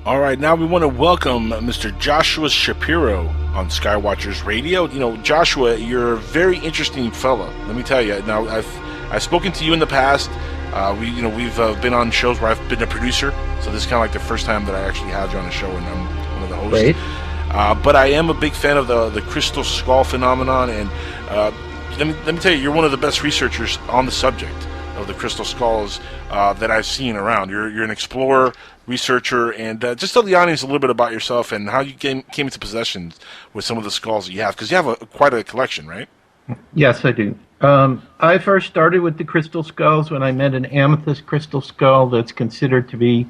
All right, now we want to welcome Mr. Joshua Shapiro on Skywatchers Radio. You know, Joshua, you're a very interesting fellow. Let me tell you. Now, I've spoken to you in the past. We've been on shows where I've been a producer, so this is kind of like the first time that I actually had you on a show, and I'm one of the hosts. Great. But I am a big fan of the crystal skull phenomenon, and let me tell you, you're one of the best researchers on the subject of the crystal skulls that I've seen around. You're an explorer, researcher, and just tell the audience a little bit about yourself and how you came into possession with some of the skulls that you have, because you have quite a collection, right? Yes, I do. I first started with the crystal skulls when I met an amethyst crystal skull that's considered to be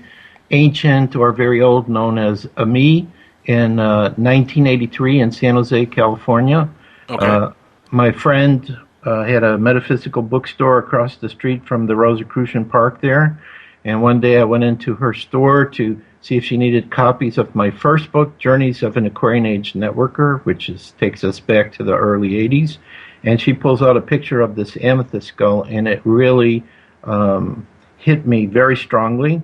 ancient or very old, known as Ami, in 1983 in San Jose, California. Okay. My friend had a metaphysical bookstore across the street from the Rosicrucian Park there, and one day I went into her store to see if she needed copies of my first book, Journeys of an Aquarian Age Networker, which takes us back to the early 80s. And she pulls out a picture of this amethyst skull, and it really hit me very strongly.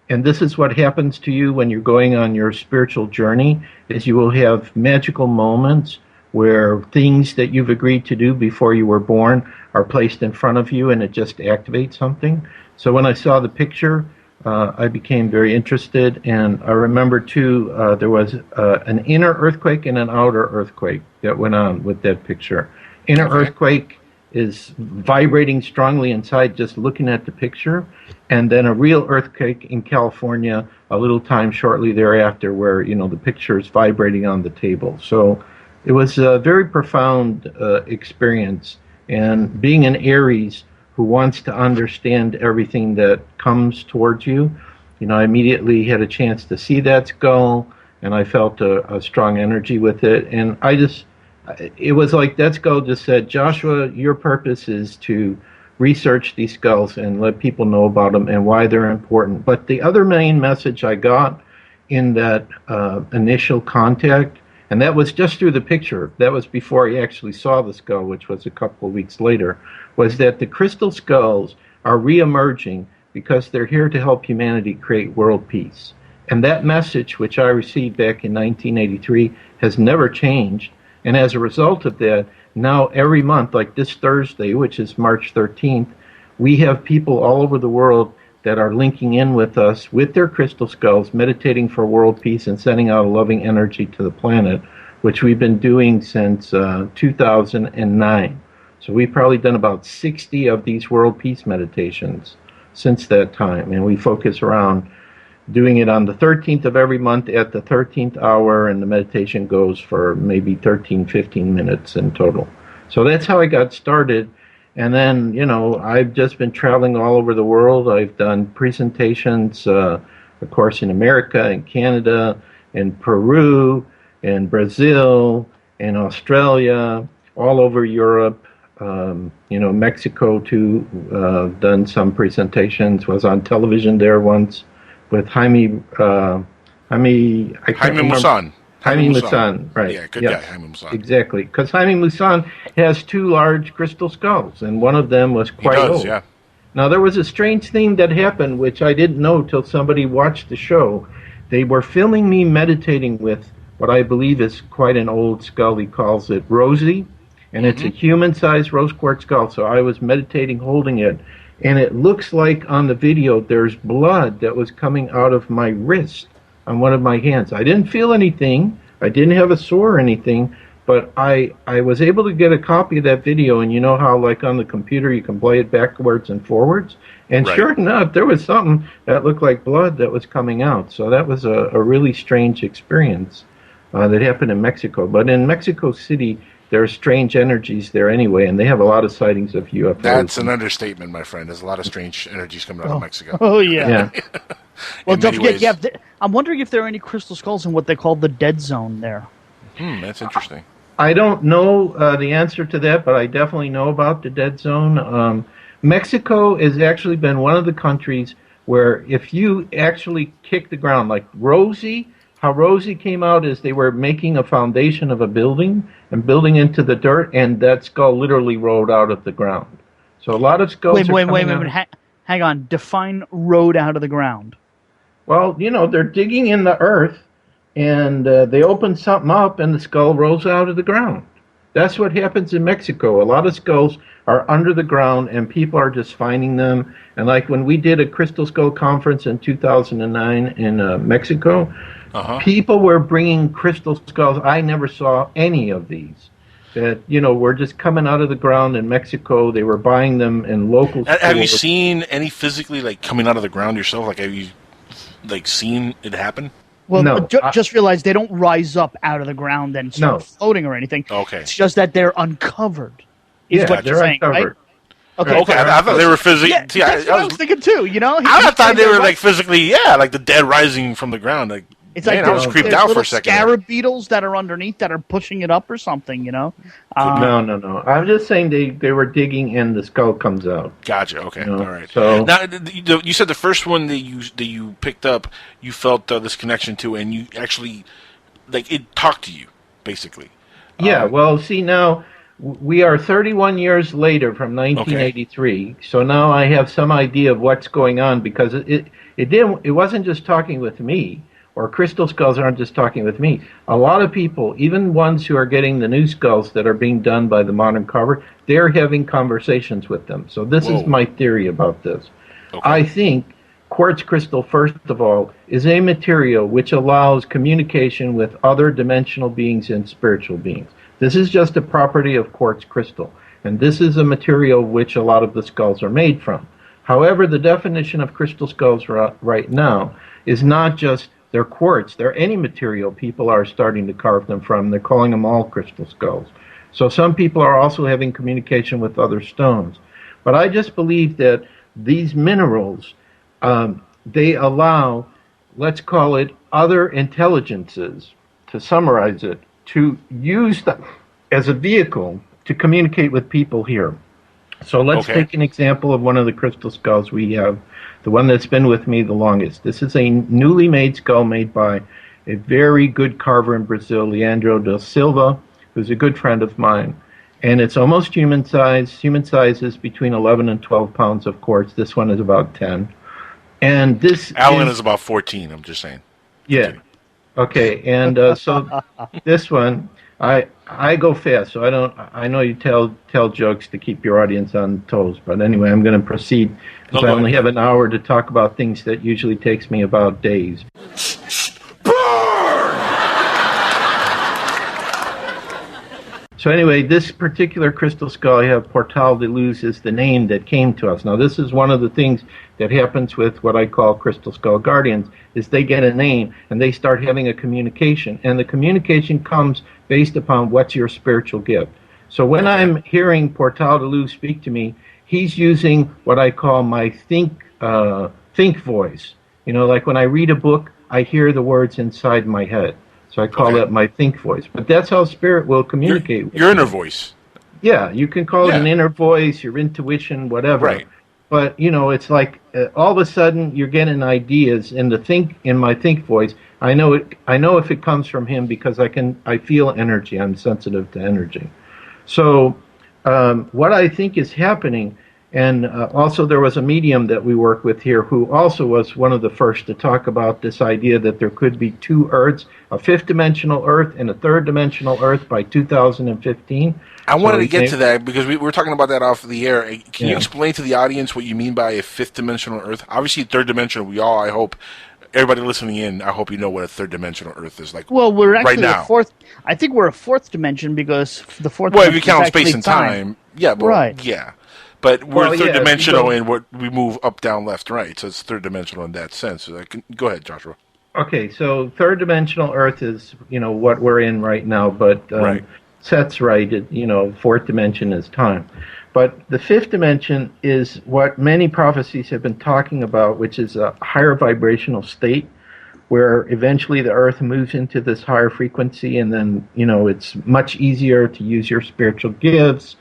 And this is what happens to you when you're going on your spiritual journey, is you will have magical moments where things that you've agreed to do before you were born are placed in front of you, and it just activates something. So when I saw the picture, I became very interested, and I remember, too, there was an inner earthquake and an outer earthquake that went on with that picture. Inner earthquake is vibrating strongly inside just looking at the picture, and then a real earthquake in California a little time shortly thereafter where, you know, the picture is vibrating on the table. So it was a very profound experience, and being an Aries who wants to understand everything that comes towards you, you know, I immediately had a chance to see that skull, and I felt a strong energy with it, and it was like that skull just said, Joshua, your purpose is to research these skulls and let people know about them and why they're important. But the other main message I got in that initial contact, and that was just through the picture, that was before I actually saw the skull, which was a couple of weeks later, was that the crystal skulls are re-emerging because they're here to help humanity create world peace. And that message, which I received back in 1983, has never changed. And as a result of that, now every month, like this Thursday, which is March 13th, we have people all over the world that are linking in with us with their crystal skulls, meditating for world peace and sending out a loving energy to the planet, which we've been doing since 2009. So we've probably done about 60 of these world peace meditations since that time. And we focus around doing it on the 13th of every month at the 13th hour, and the meditation goes for maybe 13, 15 minutes in total. So that's how I got started. And then, you know, I've just been traveling all over the world. I've done presentations, of course, in America, in Canada, in Peru, in Brazil, in Australia, all over Europe, Mexico too. Done some presentations, was on television there once with Jaime Maussan. Jaime Maussan, right. Yeah, good guy, Jaime Maussan. Exactly, because Jaime Maussan has two large crystal skulls, and one of them was quite old. Yeah. Now, there was a strange thing that happened, which I didn't know till somebody watched the show. They were filming me meditating with what I believe is quite an old skull. He calls it Rosie, and it's a human-sized rose quartz skull, so I was meditating holding it, and it looks like on the video there's blood that was coming out of my wrist on one of my hands. I didn't feel anything. I didn't have a sore or anything, but I was able to get a copy of that video, and you know how, like on the computer, you can play it backwards and forwards? And right. Sure enough, there was something that looked like blood that was coming out. So that was a really strange experience that happened in Mexico. But in Mexico City, there are strange energies there anyway, and they have a lot of sightings of UFOs. That's an understatement, my friend. There's a lot of strange energies coming out of Mexico. Oh, yeah. Well, don't forget, I'm wondering if there are any crystal skulls in what they call the dead zone there. That's interesting. I don't know the answer to that, but I definitely know about the dead zone. Mexico has actually been one of the countries where if you actually kick the ground, like Rosie, how Rosie came out is they were making a foundation of a building and building into the dirt, and that skull literally rolled out of the ground. So a lot of skulls Wait, hang on. Define road out of the ground. Well, they're digging in the earth, and they open something up, and the skull rolls out of the ground. That's what happens in Mexico. A lot of skulls are under the ground, and people are just finding them. And like when we did a Crystal Skull conference in 2009 in Mexico, people were bringing crystal skulls. I never saw any of these that, were just coming out of the ground in Mexico. They were buying them in local stores. Have you seen any physically, like, coming out of the ground yourself? Like, have you, like, seen it happen? Well, no, just realize they don't rise up out of the ground and start floating or anything. Okay. It's just that they're uncovered. Yeah, what they're you're saying, uncovered. Right? Okay, I thought they were physically... Yeah, that's what I was thinking too, I thought they were, like, physically, like the dead rising from the ground. Like, it's man, like I was creeped out for a second. Scarab beetles that are underneath that are pushing it up or something, No. I'm just saying they were digging and the skull comes out. Gotcha. Okay. All right. So now, you said the first one that you picked up, you felt this connection to, and you actually, like, it talked to you, basically. Yeah. Well, see, now we are 31 years later from 1983. Okay. So now I have some idea of what's going on, because it wasn't just talking with me. Or crystal skulls aren't just talking with me. A lot of people, even ones who are getting the new skulls that are being done by the modern carver, they're having conversations with them. So this is my theory about this. Okay. I think quartz crystal, first of all, is a material which allows communication with other dimensional beings and spiritual beings. This is just a property of quartz crystal. And this is a material which a lot of the skulls are made from. However, the definition of crystal skulls right now is not just they're quartz. They're any material people are starting to carve them from. They're calling them all crystal skulls. So some people are also having communication with other stones. But I just believe that these minerals, they allow, let's call it, other intelligences, to summarize it, to use them as a vehicle to communicate with people here. So let's take an example of one of the crystal skulls we have, the one that's been with me the longest. This is a newly made skull made by a very good carver in Brazil, Leandro da Silva, who's a good friend of mine. And it's almost human size. Human size is between 11 and 12 pounds of quartz. This one is about 10. And this Alan is about 14, I'm just saying. Yeah. Okay. And so this one, I go fast, so I know you tell jokes to keep your audience on toes, but anyway, I'm going to proceed because I only have an hour to talk about things that usually takes me about days. So anyway, this particular crystal skull I have, Portal de Luz, is the name that came to us. Now, this is one of the things that happens with what I call crystal skull guardians, is they get a name and they start having a communication. And the communication comes based upon what's your spiritual gift. So when I'm hearing Portal de Luz speak to me, he's using what I call my think voice. You know, like when I read a book, I hear the words inside my head. So I call that my think voice. But that's how spirit will communicate with your inner voice. Yeah, you can call it an inner voice, your intuition, whatever. Right. But, you know, it's like all of a sudden you're getting ideas in my think voice. I know if it comes from him because I feel energy. I'm sensitive to energy. So what I think is happening, and also there was a medium that we work with here who also was one of the first to talk about this idea that there could be two Earths, a fifth-dimensional Earth and a third-dimensional Earth by 2015. I wanted to get to that because we were talking about that off the air. Can you explain to the audience what you mean by a fifth-dimensional Earth? Obviously, third-dimensional, I hope, everybody listening in, I hope you know what a third-dimensional Earth is like. Well, we're actually right now. I think we're a fourth dimension because the fourth. Well, if you count space and time, yeah, but, right, yeah. But we're third-dimensional in what we move up, down, left, right, so it's third-dimensional in that sense. So go ahead, Joshua. Okay, so third-dimensional Earth is, what we're in right now, but Seth's right, fourth dimension is time. But the fifth dimension is what many prophecies have been talking about, which is a higher vibrational state where eventually the Earth moves into this higher frequency, and then, it's much easier to use your spiritual gifts,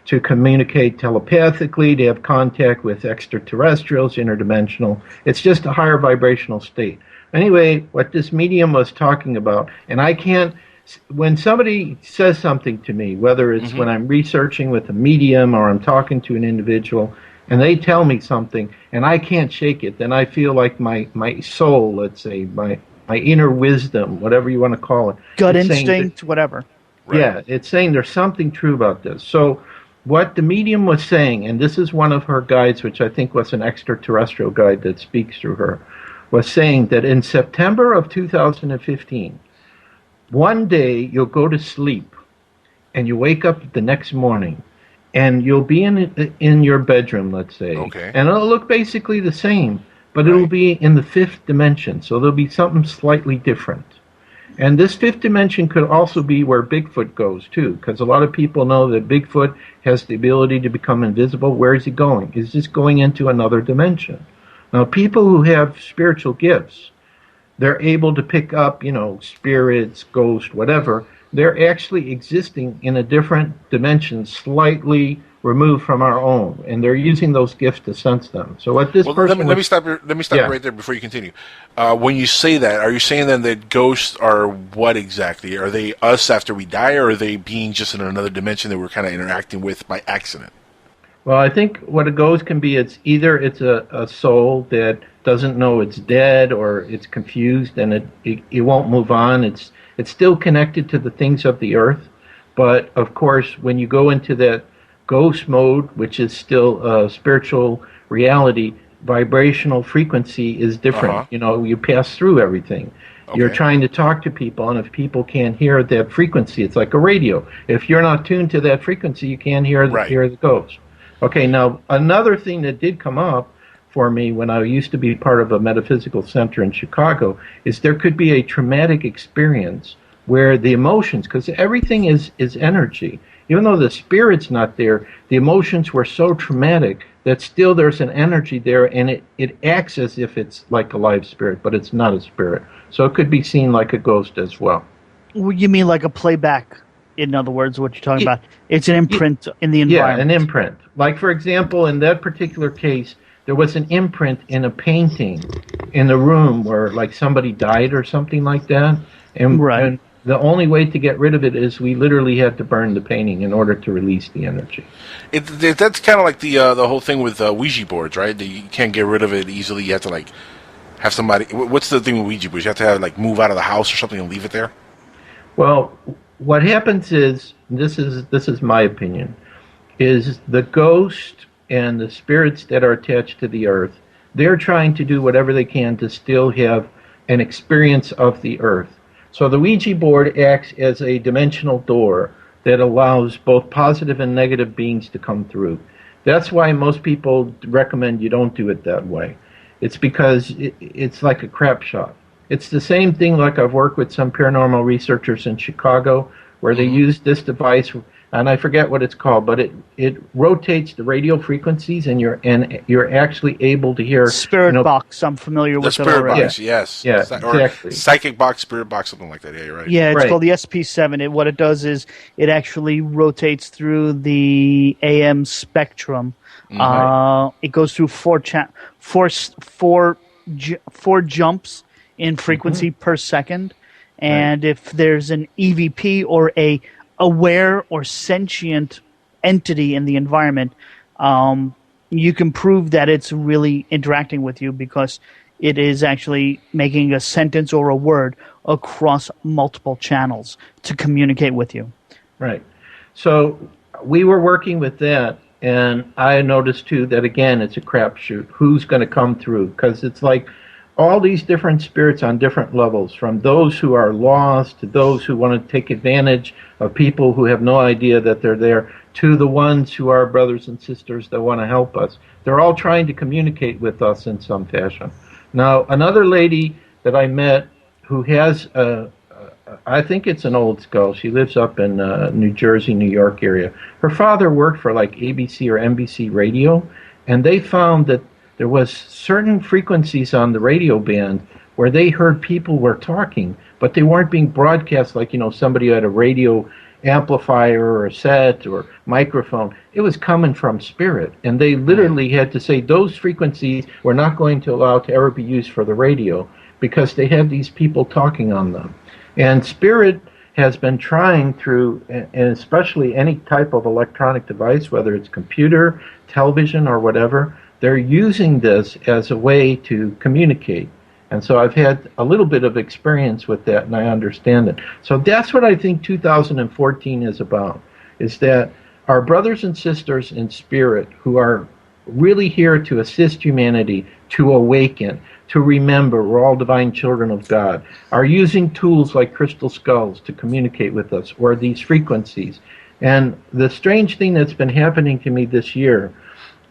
to communicate telepathically, to have contact with extraterrestrials, interdimensional. It's just a higher vibrational state. Anyway, what this medium was talking about, and I can't, when somebody says something to me, whether it's when I'm researching with a medium or I'm talking to an individual, and they tell me something, and I can't shake it, then I feel like my soul, let's say, my inner wisdom, whatever you want to call it. Gut instinct, whatever. Right. Yeah, it's saying there's something true about this. So what the medium was saying, and this is one of her guides, which I think was an extraterrestrial guide that speaks through her, was saying that in September of 2015, one day you'll go to sleep and you wake up the next morning and you'll be in your bedroom, let's say, Okay. and it'll look basically the same, but it'll be in the fifth dimension, so there'll be something slightly different. And this fifth dimension could also be where Bigfoot goes, too, because a lot of people know that Bigfoot has the ability to become invisible. Where is he going? He's just going into another dimension. Now, people who have spiritual gifts, they're able to pick up, spirits, ghosts, whatever. They're actually existing in a different dimension, slightly removed from our own, and they're using those gifts to sense them. So what this person... Let me stop right there before you continue. When you say that, are you saying then that ghosts are what exactly? Are they us after we die, or are they being just in another dimension that we're kind of interacting with by accident? Well, I think what a ghost can be, it's either it's a soul that doesn't know it's dead, or it's confused and it won't move on. It's still connected to the things of the earth, but of course when you go into that ghost mode, which is still a spiritual reality, vibrational frequency is different. You pass through everything. Okay. You're trying to talk to people, and if people can't hear that frequency, it's like a radio. If you're not tuned to that frequency, you can't hear the ghost. Okay, now another thing that did come up for me when I used to be part of a metaphysical center in Chicago is there could be a traumatic experience where the emotions, because everything is energy, even though the spirit's not there, the emotions were so traumatic that still there's an energy there, and it acts as if it's like a live spirit, but it's not a spirit. So it could be seen like a ghost as well. You mean like a playback, in other words, what you're talking about? It's an imprint in the environment. Yeah, an imprint. Like, for example, in that particular case, there was an imprint in a painting in the room where, like, somebody died or something like that. And the only way to get rid of it is we literally had to burn the painting in order to release the energy. That's kind of like the whole thing with Ouija boards, right? You can't get rid of it easily. You have to, like, have somebody... What's the thing with Ouija boards? You have to have, like, move out of the house or something and leave it there? Well, what happens is, this is my opinion, is the ghost and the spirits that are attached to the earth, they're trying to do whatever they can to still have an experience of the earth. So the Ouija board acts as a dimensional door that allows both positive and negative beings to come through. That's why most people recommend you don't do it that way. It's because it's like a crap shot. It's the same thing like I've worked with some paranormal researchers in Chicago where they use this device, and I forget what it's called, but it rotates the radio frequencies, and you're actually able to hear Spirit box. I'm familiar with it already. Spirit box, yes. Yeah, exactly. Or psychic box, spirit box, something like that. Yeah, you're right. Yeah, it's called the SP7. What it does is it actually rotates through the AM spectrum. It goes through four jumps in frequency per second. And if there's an EVP or a aware or sentient entity in the environment, you can prove that it's really interacting with you because it is actually making a sentence or a word across multiple channels to communicate with you. Right. So we were working with that, and I noticed too that again it's a crapshoot. Who's going to come through? Because it's like all these different spirits on different levels, from those who are lost to those who want to take advantage of people who have no idea that they're there, to the ones who are brothers and sisters that want to help us. They're all trying to communicate with us in some fashion. Now, another lady that I met who has, I think it's an old skull. She lives up in New Jersey, New York area. Her father worked for like ABC or NBC radio, and they found that there was certain frequencies on the radio band where they heard people were talking, but they weren't being broadcast like, somebody had a radio amplifier or a set or microphone. It was coming from spirit, and they literally had to say those frequencies were not going to allow to ever be used for the radio because they had these people talking on them. And spirit has been trying through, and especially any type of electronic device, whether it's computer, television, or whatever, they're using this as a way to communicate. And so I've had a little bit of experience with that, and I understand it. So that's what I think 2014 is about, is that our brothers and sisters in spirit who are really here to assist humanity to awaken, to remember we're all divine children of God, are using tools like crystal skulls to communicate with us, or these frequencies. And the strange thing that's been happening to me this year,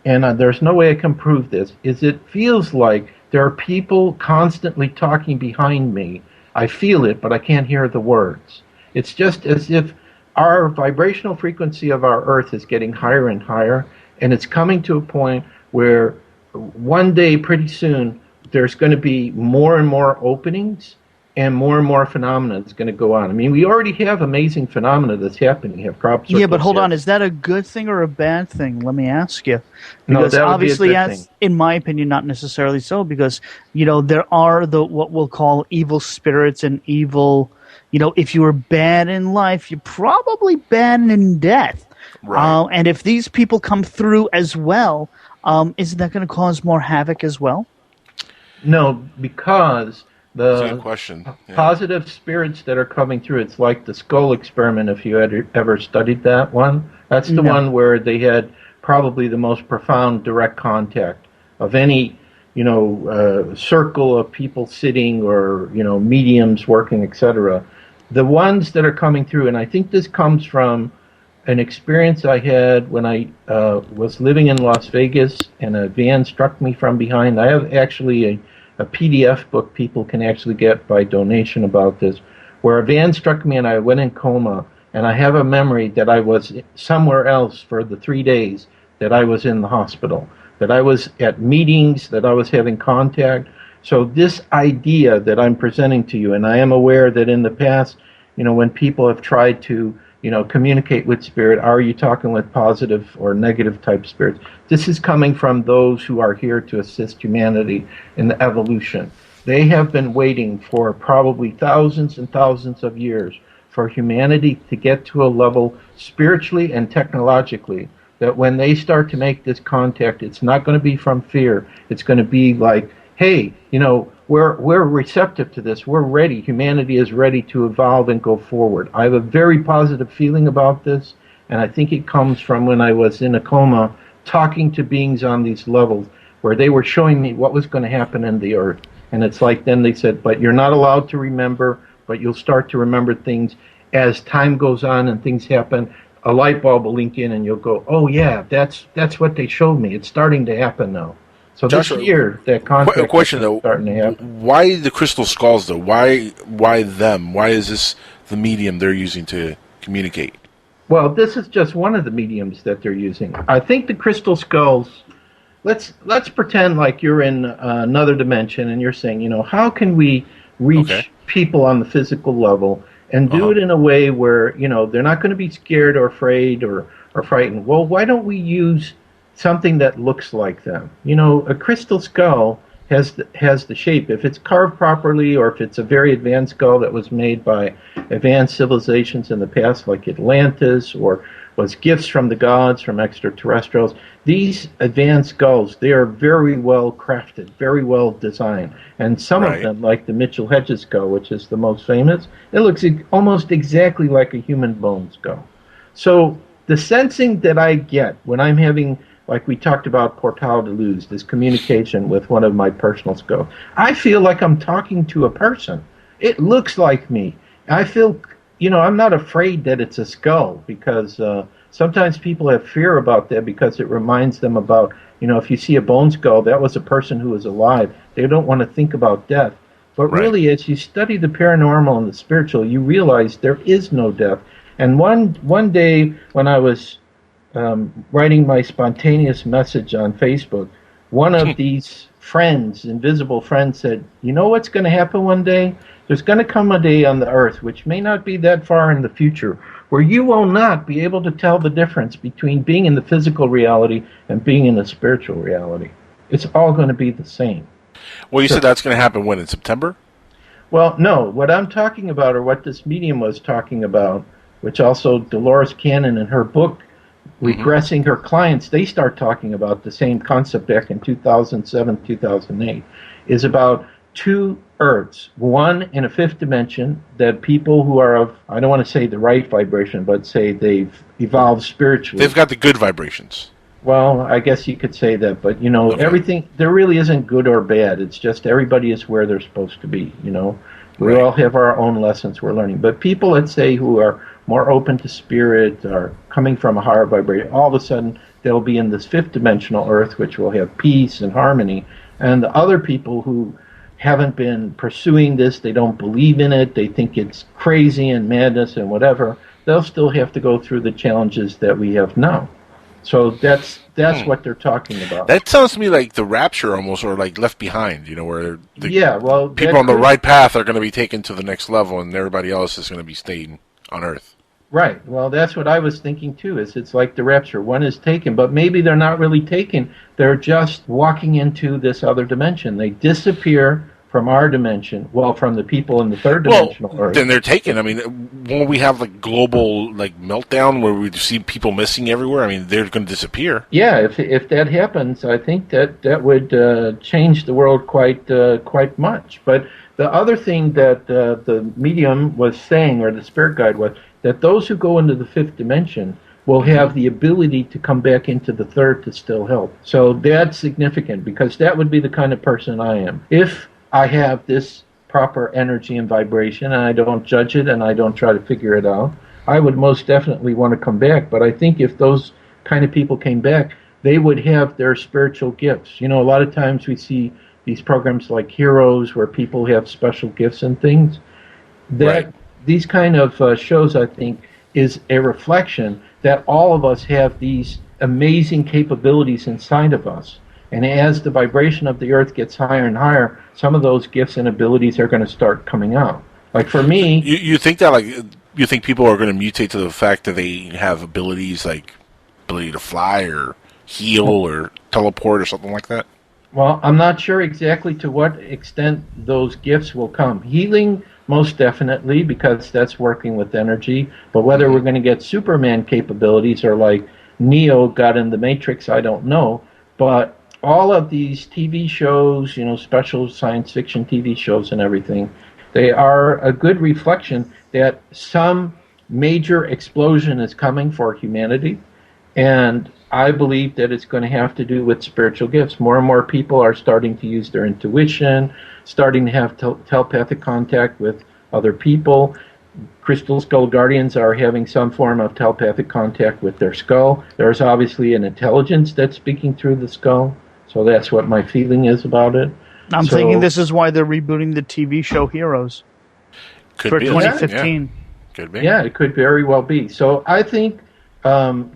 and there's no way I can prove this, is it feels like there are people constantly talking behind me. I feel it, but I can't hear the words. It's just as if our vibrational frequency of our Earth is getting higher and higher, and it's coming to a point where one day, pretty soon, there's going to be more and more openings, and more phenomena that's going to go on. I mean, we already have amazing phenomena that's happening. You have crop circles. Yeah, but hold on. Is that a good thing or a bad thing? Let me ask you. No, Because that would obviously, be a good thing. in my opinion, not necessarily so, because, there are what we'll call evil spirits and evil, if you were bad in life, you're probably bad in death. Right. And if these people come through as well, isn't that going to cause more havoc as well? No, because That's a good question. Yeah. positive spirits that are coming through, it's like the skull experiment, if you had ever studied that one. That's the No. one where they had probably the most profound direct contact of any, circle of people sitting, or, mediums working, etc. The ones that are coming through, and I think this comes from an experience I had when I was living in Las Vegas, and a van struck me from behind. I have actually a PDF book people can actually get by donation about this, where a van struck me and I went in coma, and I have a memory that I was somewhere else for the 3 days that I was in the hospital, that I was at meetings, that I was having contact. So this idea that I'm presenting to you, and I am aware that in the past, when people have tried to communicate with spirit, are you talking with positive or negative type spirits? This is coming from those who are here to assist humanity in the evolution. They have been waiting for probably thousands and thousands of years for humanity to get to a level spiritually and technologically that when they start to make this contact, it's not going to be from fear. It's going to be like, hey, we're receptive to this. We're ready. Humanity is ready to evolve and go forward. I have a very positive feeling about this, and I think it comes from when I was in a coma talking to beings on these levels where they were showing me what was going to happen in the earth. And it's like then they said, but you're not allowed to remember, but you'll start to remember things as time goes on and things happen. A light bulb will link in and you'll go, oh yeah, that's what they showed me. It's starting to happen now. So Joshua, this year, that contact a question though, starting to happen. why the crystal skulls though? Why them? Why is this the medium they're using to communicate? Well, this is just one of the mediums that they're using. I think the crystal skulls, let's pretend like you're in another dimension and you're saying, how can we reach people on the physical level and do it in a way where, they're not going to be scared or afraid or frightened. Well, why don't we use something that looks like them? A crystal skull has the shape. If it's carved properly, or if it's a very advanced skull that was made by advanced civilizations in the past, like Atlantis, or was gifts from the gods, from extraterrestrials, these advanced skulls, they are very well crafted, very well designed. And some of them, like the Mitchell Hedges skull, which is the most famous, it looks almost exactly like a human bone skull. So the sensing that I get when I'm having, like we talked about Portal de Luz, this communication with one of my personal skulls, I feel like I'm talking to a person. It looks like me. I feel, I'm not afraid that it's a skull, because sometimes people have fear about that because it reminds them about, if you see a bone skull, that was a person who was alive. They don't want to think about death. But really, as you study the paranormal and the spiritual, you realize there is no death. And one day when I was writing my spontaneous message on Facebook, one of these friends, invisible friends, said, you know what's going to happen one day? There's going to come a day on the earth, which may not be that far in the future, where you will not be able to tell the difference between being in the physical reality and being in the spiritual reality. It's all going to be the same. Well, you said that's going to happen when, in September? Well, no. What I'm talking about, or what this medium was talking about, which also Dolores Cannon in her book, Regressing Her Clients, they start talking about the same concept back in 2007, 2008, is about two Earths, one in a fifth dimension that people who are of, I don't want to say the right vibration, but say they've evolved spiritually. They've got the good vibrations. Well, I guess you could say that, but, Okay. everything, there really isn't good or bad. It's just everybody is where they're supposed to be, We Right. all have our own lessons we're learning. But people, let's say, who are more open to spirit, are coming from a higher vibration, all of a sudden they'll be in this fifth dimensional Earth, which will have peace and harmony. And the other people who haven't been pursuing this, they don't believe in it, they think it's crazy and madness and whatever, they'll still have to go through the challenges that we have now. So that's what they're talking about. That sounds to me like the rapture almost, or like Left Behind, where well, people on the right path are going to be taken to the next level and everybody else is going to be staying on Earth. Right. Well, that's what I was thinking too, is it's like the rapture. One is taken, but maybe they're not really taken. They're just walking into this other dimension. They disappear from our dimension, from the people in the third dimensional Earth. Then they're taken. I mean, when we have global meltdown where we see people missing everywhere, I mean, they're going to disappear. Yeah, if that happens, I think that would change the world quite much. But the other thing that the medium was saying, or the spirit guide was, that those who go into the fifth dimension will have the ability to come back into the third to still help. So that's significant, because that would be the kind of person I am. If I have this proper energy and vibration, and I don't judge it, and I don't try to figure it out, I would most definitely want to come back. But I think if those kind of people came back, they would have their spiritual gifts. A lot of times we see these programs like Heroes, where people have special gifts and things. Right. These kind of shows, I think, is a reflection that all of us have these amazing capabilities inside of us. And as the vibration of the Earth gets higher and higher, some of those gifts and abilities are going to start coming out. Like for me... You think that, you think people are going to mutate to the fact that they have abilities like ability to fly or heal or teleport or something like that? Well, I'm not sure exactly to what extent those gifts will come. Healing, most definitely, because that's working with energy. But whether we're going to get Superman capabilities or like Neo got in the Matrix, I don't know. But all of these TV shows, special science fiction TV shows and everything, they are a good reflection that some major explosion is coming for humanity. And I believe that it's going to have to do with spiritual gifts. More and more people are starting to use their intuition, starting to have telepathic contact with other people. Crystal Skull Guardians are having some form of telepathic contact with their skull. There's obviously an intelligence that's speaking through the skull. So that's what my feeling is about it. I'm thinking this is why they're rebooting the TV show Heroes for 2015. Yeah. Could be. Yeah, it could very well be. So I think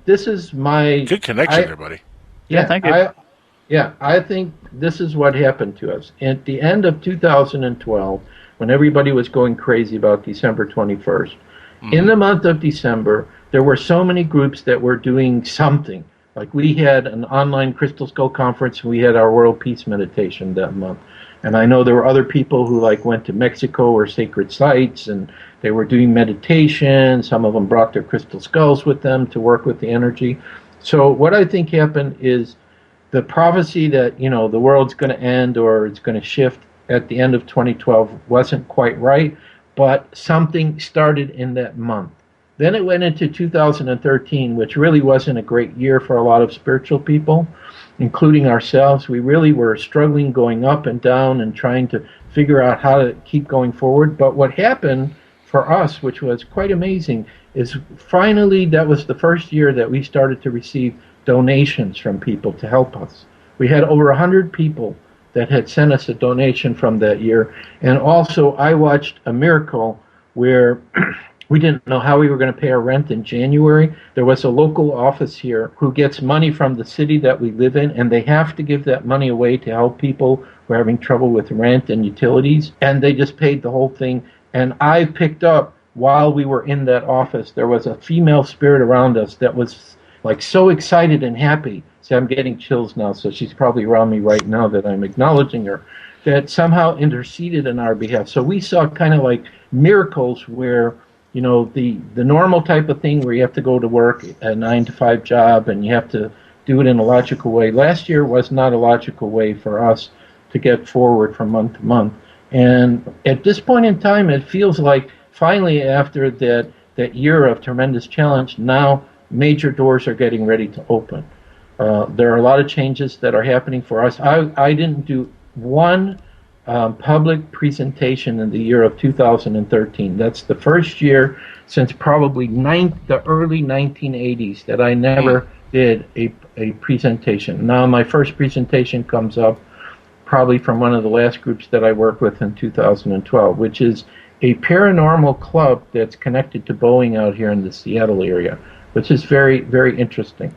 this is my... Good connection there, buddy. Yeah, thank you. I think this is what happened to us. At the end of 2012, when everybody was going crazy about December 21st, in the month of December, there were so many groups that were doing something. Like we had an online Crystal Skull conference, and we had our World Peace Meditation that month. And I know there were other people who went to Mexico or sacred sites, and they were doing meditation. Some of them brought their crystal skulls with them to work with the energy. So what I think happened is the prophecy that, the world's going to end or it's going to shift at the end of 2012 wasn't quite right, but something started in that month. Then it went into 2013, which really wasn't a great year for a lot of spiritual people, including ourselves. We really were struggling, going up and down and trying to figure out how to keep going forward. But what happened for us, which was quite amazing, is finally that was the first year that we started to receive donations from people to help us. We had over 100 people that had sent us a donation from that year. And also I watched a miracle where we didn't know how we were going to pay our rent in January. There was a local office here who gets money from the city that we live in, and they have to give that money away to help people who are having trouble with rent and utilities. And they just paid the whole thing. And I picked up, while we were in that office, there was a female spirit around us that was so excited and happy. See, I'm getting chills now, so she's probably around me right now that I'm acknowledging her. that somehow interceded on our behalf. So we saw kind of like miracles where, the normal type of thing where you have to go to work, a 9-to-5 job, and you have to do it in a logical way. Last year was not a logical way for us to get forward from month to month. And at this point in time, it feels like finally after that year of tremendous challenge, now major doors are getting ready to open. There are a lot of changes that are happening for us. I didn't do one public presentation in the year of 2013. That's the first year since probably the early 1980s that I never did a presentation. Now my first presentation comes up probably from one of the last groups that I worked with in 2012, which is a paranormal club that's connected to Boeing out here in the Seattle area, which is very, very interesting.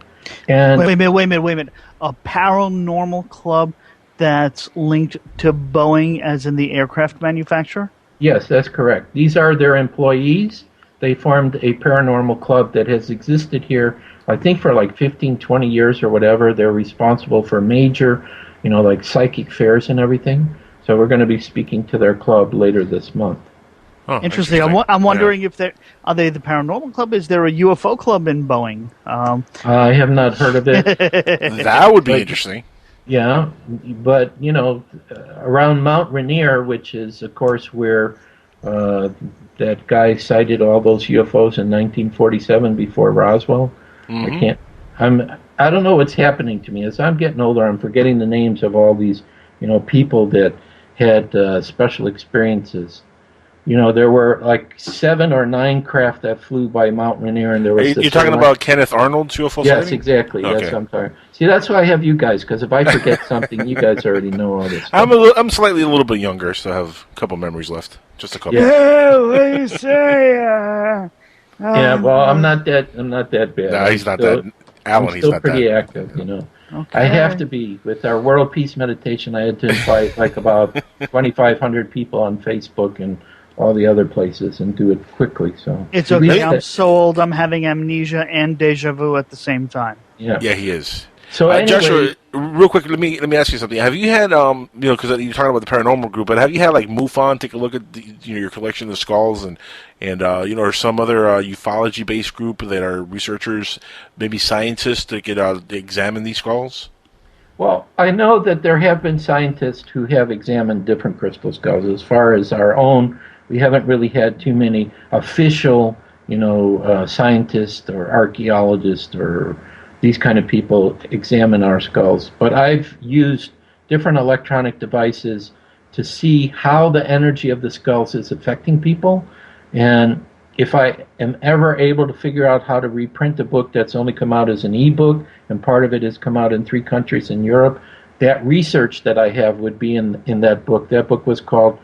And wait a minute. A paranormal club that's linked to Boeing as in the aircraft manufacturer? Yes, that's correct. These are their employees. They formed a paranormal club that has existed here, I think, for like 15, 20 years or whatever. They're responsible for major, like psychic fairs and everything. So we're going to be speaking to their club later this month. Oh, interesting. I'm wondering if are they the paranormal club? Is there a UFO club in Boeing? I have not heard of it. That would be interesting. Yeah, but around Mount Rainier, which is of course where that guy sighted all those UFOs in 1947 before Roswell. Mm-hmm. I don't know what's happening to me as I'm getting older. I'm forgetting the names of all these people that had special experiences. There were like 7 or 9 craft that flew by Mount Rainier, and there was. You're talking about Kenneth Arnold's UFO sighting? Yes, exactly. Okay. That's what I'm talking. See, that's why I have you guys, because if I forget something, you guys already know all this stuff. I'm slightly a little bit younger, so I have a couple memories left. Just a couple. Yeah, what do you say? Yeah, well, I'm not that bad. No, he's not that. Alan, I'm still he's not pretty that active, Okay. I have to be. With our World Peace Meditation, I had to invite like about 2,500 people on Facebook and all the other places and do it quickly. So it's okay. I'm so old. I'm having amnesia and deja vu at the same time. Yeah, he is. So anyway, Joshua, real quick, let me ask you something. Have you had because you're talking about the paranormal group, but have you had like MUFON take a look at your collection of skulls and or some other ufology based group that are researchers, maybe scientists that could examine these skulls? Well, I know that there have been scientists who have examined different crystal skulls. As far as our own, we haven't really had too many official, scientists or archaeologists or these kind of people examine our skulls. But I've used different electronic devices to see how the energy of the skulls is affecting people. And if I am ever able to figure out how to reprint a book that's only come out as an e-book, and part of it has come out in 3 countries in Europe, that research that I have would be in that book. That book was called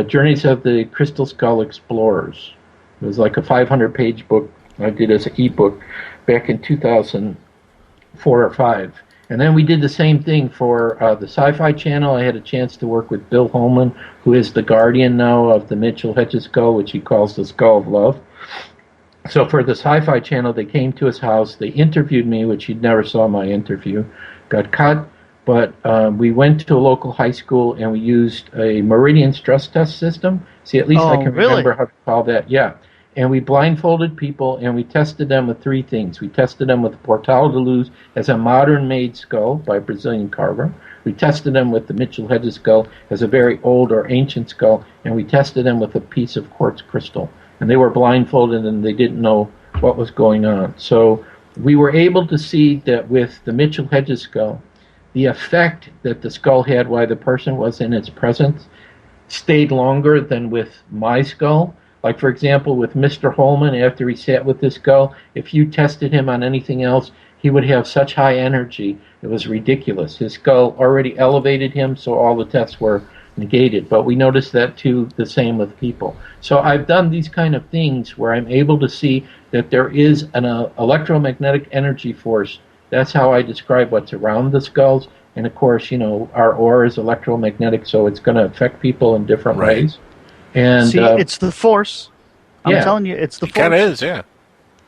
Journeys of the Crystal Skull Explorers. It was like a 500-page book I did as an e-book back in 2004 or 5. And then we did the same thing for the Sci-Fi Channel. I had a chance to work with Bill Holman, who is the guardian now of the Mitchell Hedges skull, which he calls the Skull of Love. So for the Sci-Fi Channel, they came to his house. They interviewed me, which he never saw my interview. Got cut, but we went to a local high school, and we used a meridian stress test system. See, at least I can remember how to call that. Yeah. And we blindfolded people, and we tested them with 3 things. We tested them with the Portal de Luz as a modern-made skull by a Brazilian carver. We tested them with the Mitchell Hedges skull as a very old or ancient skull, and we tested them with a piece of quartz crystal. And they were blindfolded, and they didn't know what was going on. So we were able to see that with the Mitchell Hedges skull, the effect that the skull had while the person was in its presence stayed longer than with my skull. Like, for example, with Mr. Holman, after he sat with this skull, if you tested him on anything else, he would have such high energy, it was ridiculous. His skull already elevated him, so all the tests were negated. But we noticed that, too, the same with people. So I've done these kind of things where I'm able to see that there is an electromagnetic energy force. That's how I describe what's around the skulls. And, of course, our aura is electromagnetic, so it's going to affect people in different ways. And see, it's the force. I'm telling you, it's the force. It kind of is, yeah.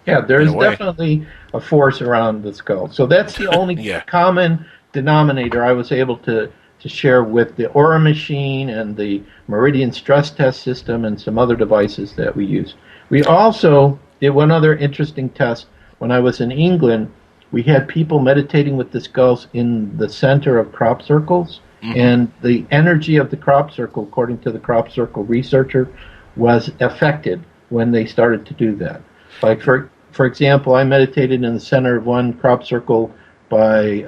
Yeah, there's definitely a force around the skull. So that's the only common denominator I was able to to share with the Aura machine and the Meridian stress test system and some other devices that we use. We also did one other interesting test. When I was in England, we had people meditating with the skulls in the center of crop circles, and the energy of the crop circle, according to the crop circle researcher, was affected when they started to do that. Like, for example, I meditated in the center of one crop circle by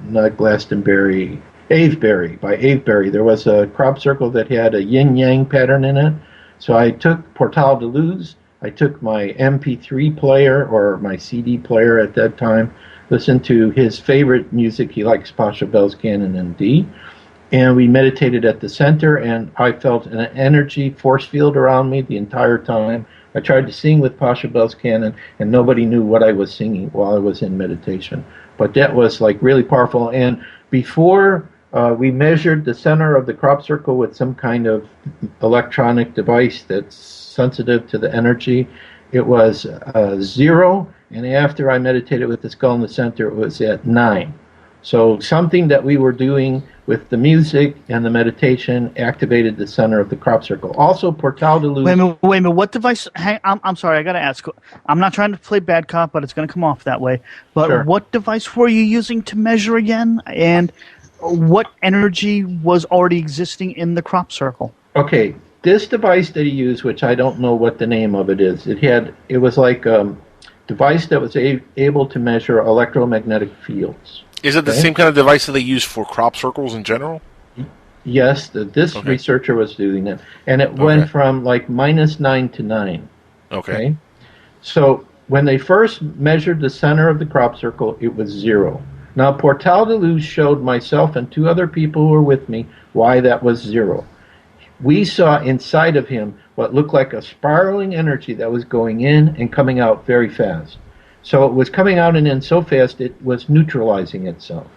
not Glastonbury, Avebury, by Avebury. There was a crop circle that had a yin-yang pattern in it. So I took Portal de Luz, I took my MP3 player, or my CD player at that time, listened to his favorite music. He likes Pachelbel's Canon in D. And we meditated at the center, and I felt an energy force field around me the entire time. I tried to sing with Pachelbel's Canon, and nobody knew what I was singing while I was in meditation. But that was like really powerful. And before we measured the center of the crop circle with some kind of electronic device that's sensitive to the energy, it was 0. And after I meditated with the skull in the center, it was at 9. So something that we were doing with the music and the meditation activated the center of the crop circle. Also, Portal de Luz. Wait a minute. What device? I'm sorry. I got to ask. I'm not trying to play bad cop, but it's going to come off that way. But Sure. What device were you using to measure again? And what energy was already existing in the crop circle? Okay, this device that he used, which I don't know what the name of it is, it was like a device that was able to measure electromagnetic fields. Is it the same kind of device that they use for crop circles in general? Yes, this researcher was doing it. And it went from like -9 to 9. Okay. So when they first measured the center of the crop circle, it was 0. Now, Portal de Luz showed myself and 2 other people who were with me why that was 0. We saw inside of him what looked like a spiraling energy that was going in and coming out very fast. So it was coming out and in so fast it was neutralizing itself.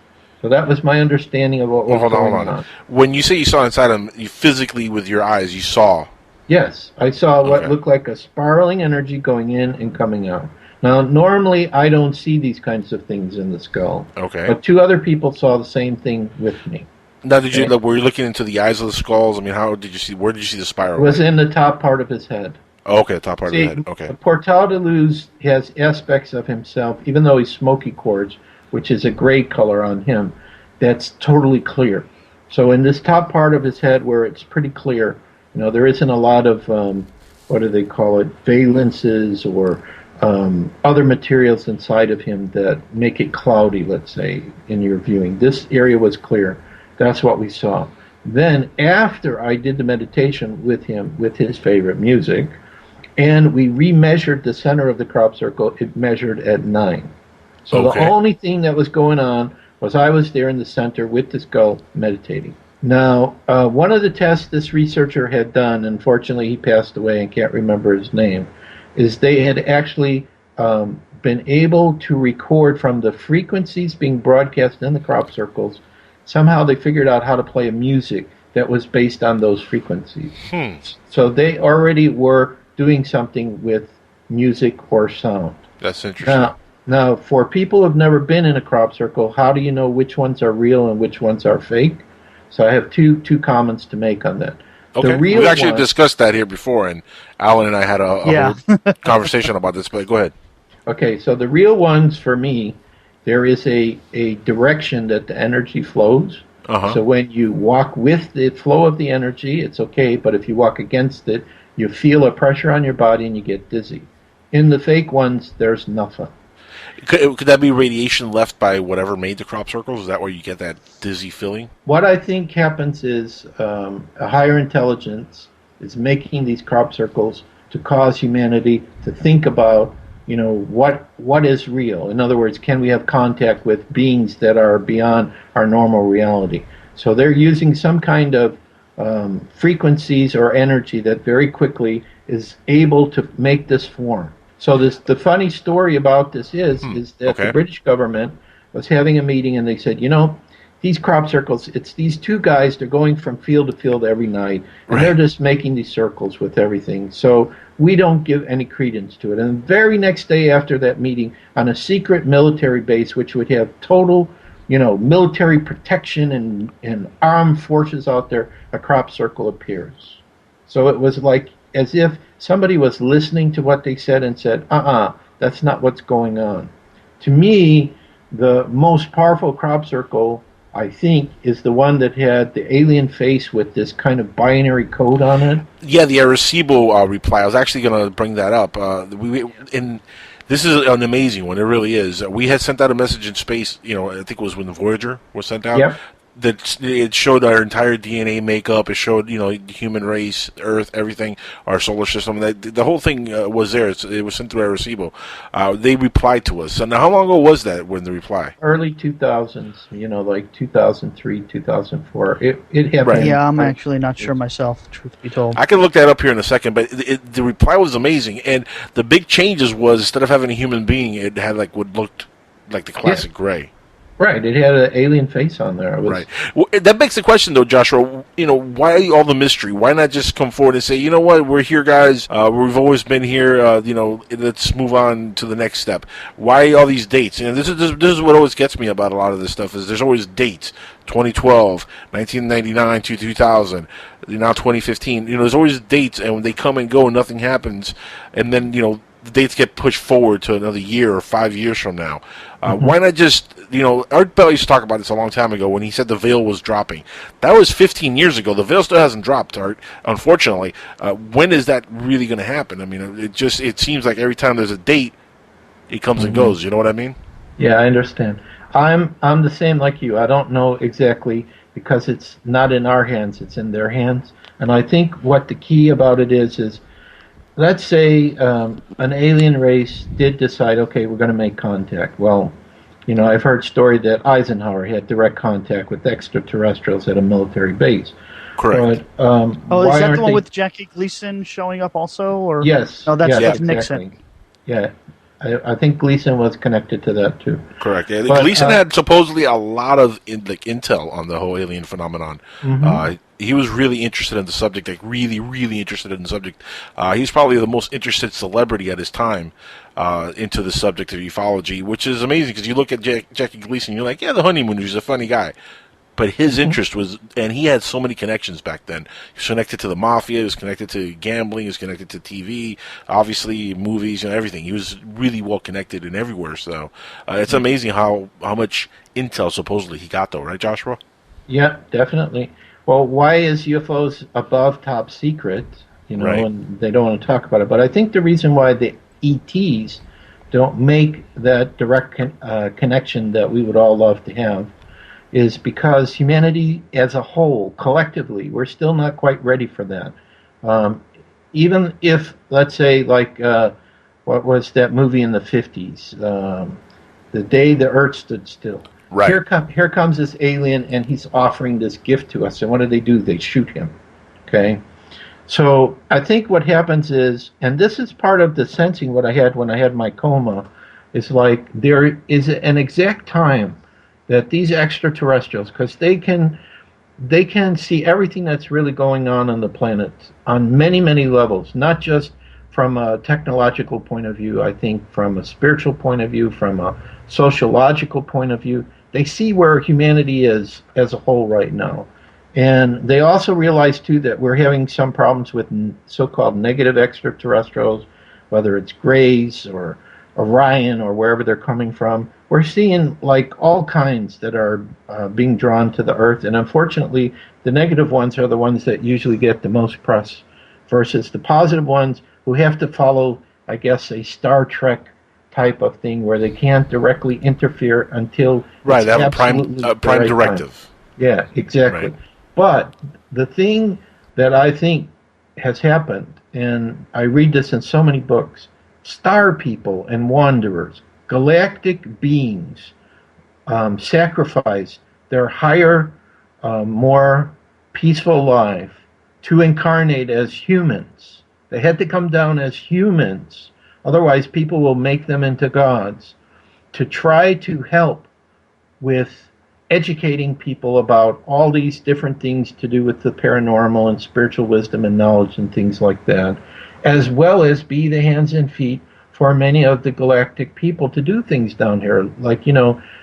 So that was my understanding of what was going on. When you say you saw inside him, you physically with your eyes, you saw? Yes, I saw what looked like a spiraling energy going in and coming out. Now, normally I don't see these kinds of things in the skull. Okay. But 2 other people saw the same thing with me. Now, were you looking into the eyes of the skulls? I mean, where did you see the spiral? It was in the top part of his head. Oh, okay, the top part of the head. Okay. Portal de Luz has aspects of himself, even though he's smoky quartz, which is a gray color on him, that's totally clear. So in this top part of his head where it's pretty clear, there isn't a lot of, what do they call it, valences or other materials inside of him that make it cloudy, let's say, in your viewing. This area was clear. That's what we saw. Then after I did the meditation with him, with his favorite music, and we remeasured the center of the crop circle, it measured at 9. So the only thing that was going on was I was there in the center with the skull meditating. Now, one of the tests this researcher had done, unfortunately he passed away and can't remember his name, is they had actually been able to record from the frequencies being broadcast in the crop circles. Somehow they figured out how to play a music that was based on those frequencies. So they already were doing something with music or sound. That's interesting. Now, for people who have never been in a crop circle, how do you know which ones are real and which ones are fake? So I have two comments to make on that. Okay, we've actually discussed that here before, and Alan and I had a whole conversation about this, but go ahead. Okay, so the real ones for me, there is a direction that the energy flows. So when you walk with the flow of the energy, it's okay, but if you walk against it, you feel a pressure on your body and you get dizzy. In the fake ones, there's nothing. Could that be radiation left by whatever made the crop circles? Is that where you get that dizzy feeling? What I think happens is a higher intelligence is making these crop circles to cause humanity to think about, what is real. In other words, can we have contact with beings that are beyond our normal reality? So they're using some kind of frequencies or energy that very quickly is able to make this form. So the funny story about this is that the British government was having a meeting and they said, these crop circles, it's these 2 guys, they're going from field to field every night, and they're just making these circles with everything. So we don't give any credence to it. And the very next day after that meeting, on a secret military base, which would have total military protection and armed forces out there, a crop circle appears. So it was like as if somebody was listening to what they said and said, that's not what's going on. To me, the most powerful crop circle, I think, is the one that had the alien face with this kind of binary code on it. Yeah, the Arecibo reply. I was actually going to bring that up. This is an amazing one. It really is. We had sent out a message in space. I think it was when the Voyager was sent out. Yep. That it showed our entire DNA makeup. It showed, the human race, Earth, everything, our solar system. The whole thing was there. It was sent through Arecibo. They replied to us. So now, how long ago was that when the reply? Early 2000s, like 2003, 2004. It happened. Right. Yeah, I'm actually not sure myself, truth be told. I can look that up here in a second, but the reply was amazing. And the big changes was, instead of having a human being, it had what looked like the classic gray. Right, it had an alien face on there. Right. Well, that begs the question, though, Joshua. Why all the mystery? Why not just come forward and say, you know what, we're here, guys. We've always been here. Let's move on to the next step. Why all these dates? This is what always gets me about a lot of this stuff. Is there's always dates. 2012, 1999 to 2000, now 2015. There's always dates, and when they come and go, nothing happens, and then the dates get pushed forward to another year or 5 years from now. Why not just, Art Bell used to talk about this a long time ago when he said the veil was dropping. That was 15 years ago. The veil still hasn't dropped, Art, unfortunately. When is that really going to happen? I mean, it seems like every time there's a date, it comes and goes. You know what I mean? Yeah, I understand. I'm the same like you. I don't know exactly because it's not in our hands. It's in their hands. And I think what the key about it is let's say an alien race did decide, okay, we're going to make contact. Well, I've heard story that Eisenhower had direct contact with extraterrestrials at a military base. Correct. But, is that the one with Jackie Gleason showing up also? Or? Yes. No, that's exactly. Nixon. Yeah. I think Gleason was connected to that too. Correct. Yeah, Gleason had supposedly a lot of intel on the whole alien phenomenon. He was really interested in the subject, really, really interested in the subject. He's probably the most interested celebrity at his time into the subject of ufology, which is amazing because you look at Jackie Gleason, you're like, yeah, the honeymoon, he's a funny guy. But his interest was, and he had so many connections back then. He was connected to the mafia, he was connected to gambling, he was connected to TV, obviously movies and everything. He was really well connected in everywhere. So it's amazing how much intel supposedly he got, though, right, Joshua? Yeah, definitely. Well, why is UFOs above top secret? Right. And they don't want to talk about it. But I think the reason why the ETs don't make that direct connection that we would all love to have is because humanity as a whole, collectively, we're still not quite ready for that. Even if, let's say, like, what was that movie in the 50s? The Day the Earth Stood Still. Right. Here comes this alien, and he's offering this gift to us. And what do? They shoot him. Okay? So I think what happens is, and this is part of the sensing what I had when I had my coma, is like there is an exact time that these extraterrestrials, because they can see everything that's really going on the planet on many, many levels, not just from a technological point of view, I think from a spiritual point of view, from a sociological point of view. They see where humanity is as a whole right now. And they also realize, too, that we're having some problems with so-called negative extraterrestrials, whether it's Greys or Orion or wherever they're coming from. We're seeing like all kinds that are being drawn to the Earth, and unfortunately, the negative ones are the ones that usually get the most press, versus the positive ones who have to follow, I guess, a Star Trek type of thing where they can't directly interfere until right. They have a prime directive. Time. Yeah, exactly. Right. But the thing that I think has happened, and I read this in so many books, star people and wanderers, galactic beings, sacrifice their higher, more peaceful life to incarnate as humans. They had to come down as humans. Otherwise, people will make them into gods, to try to help with educating people about all these different things to do with the paranormal and spiritual wisdom and knowledge and things like that, as well as be the hands and feet for many of the galactic people to do things down here. Like,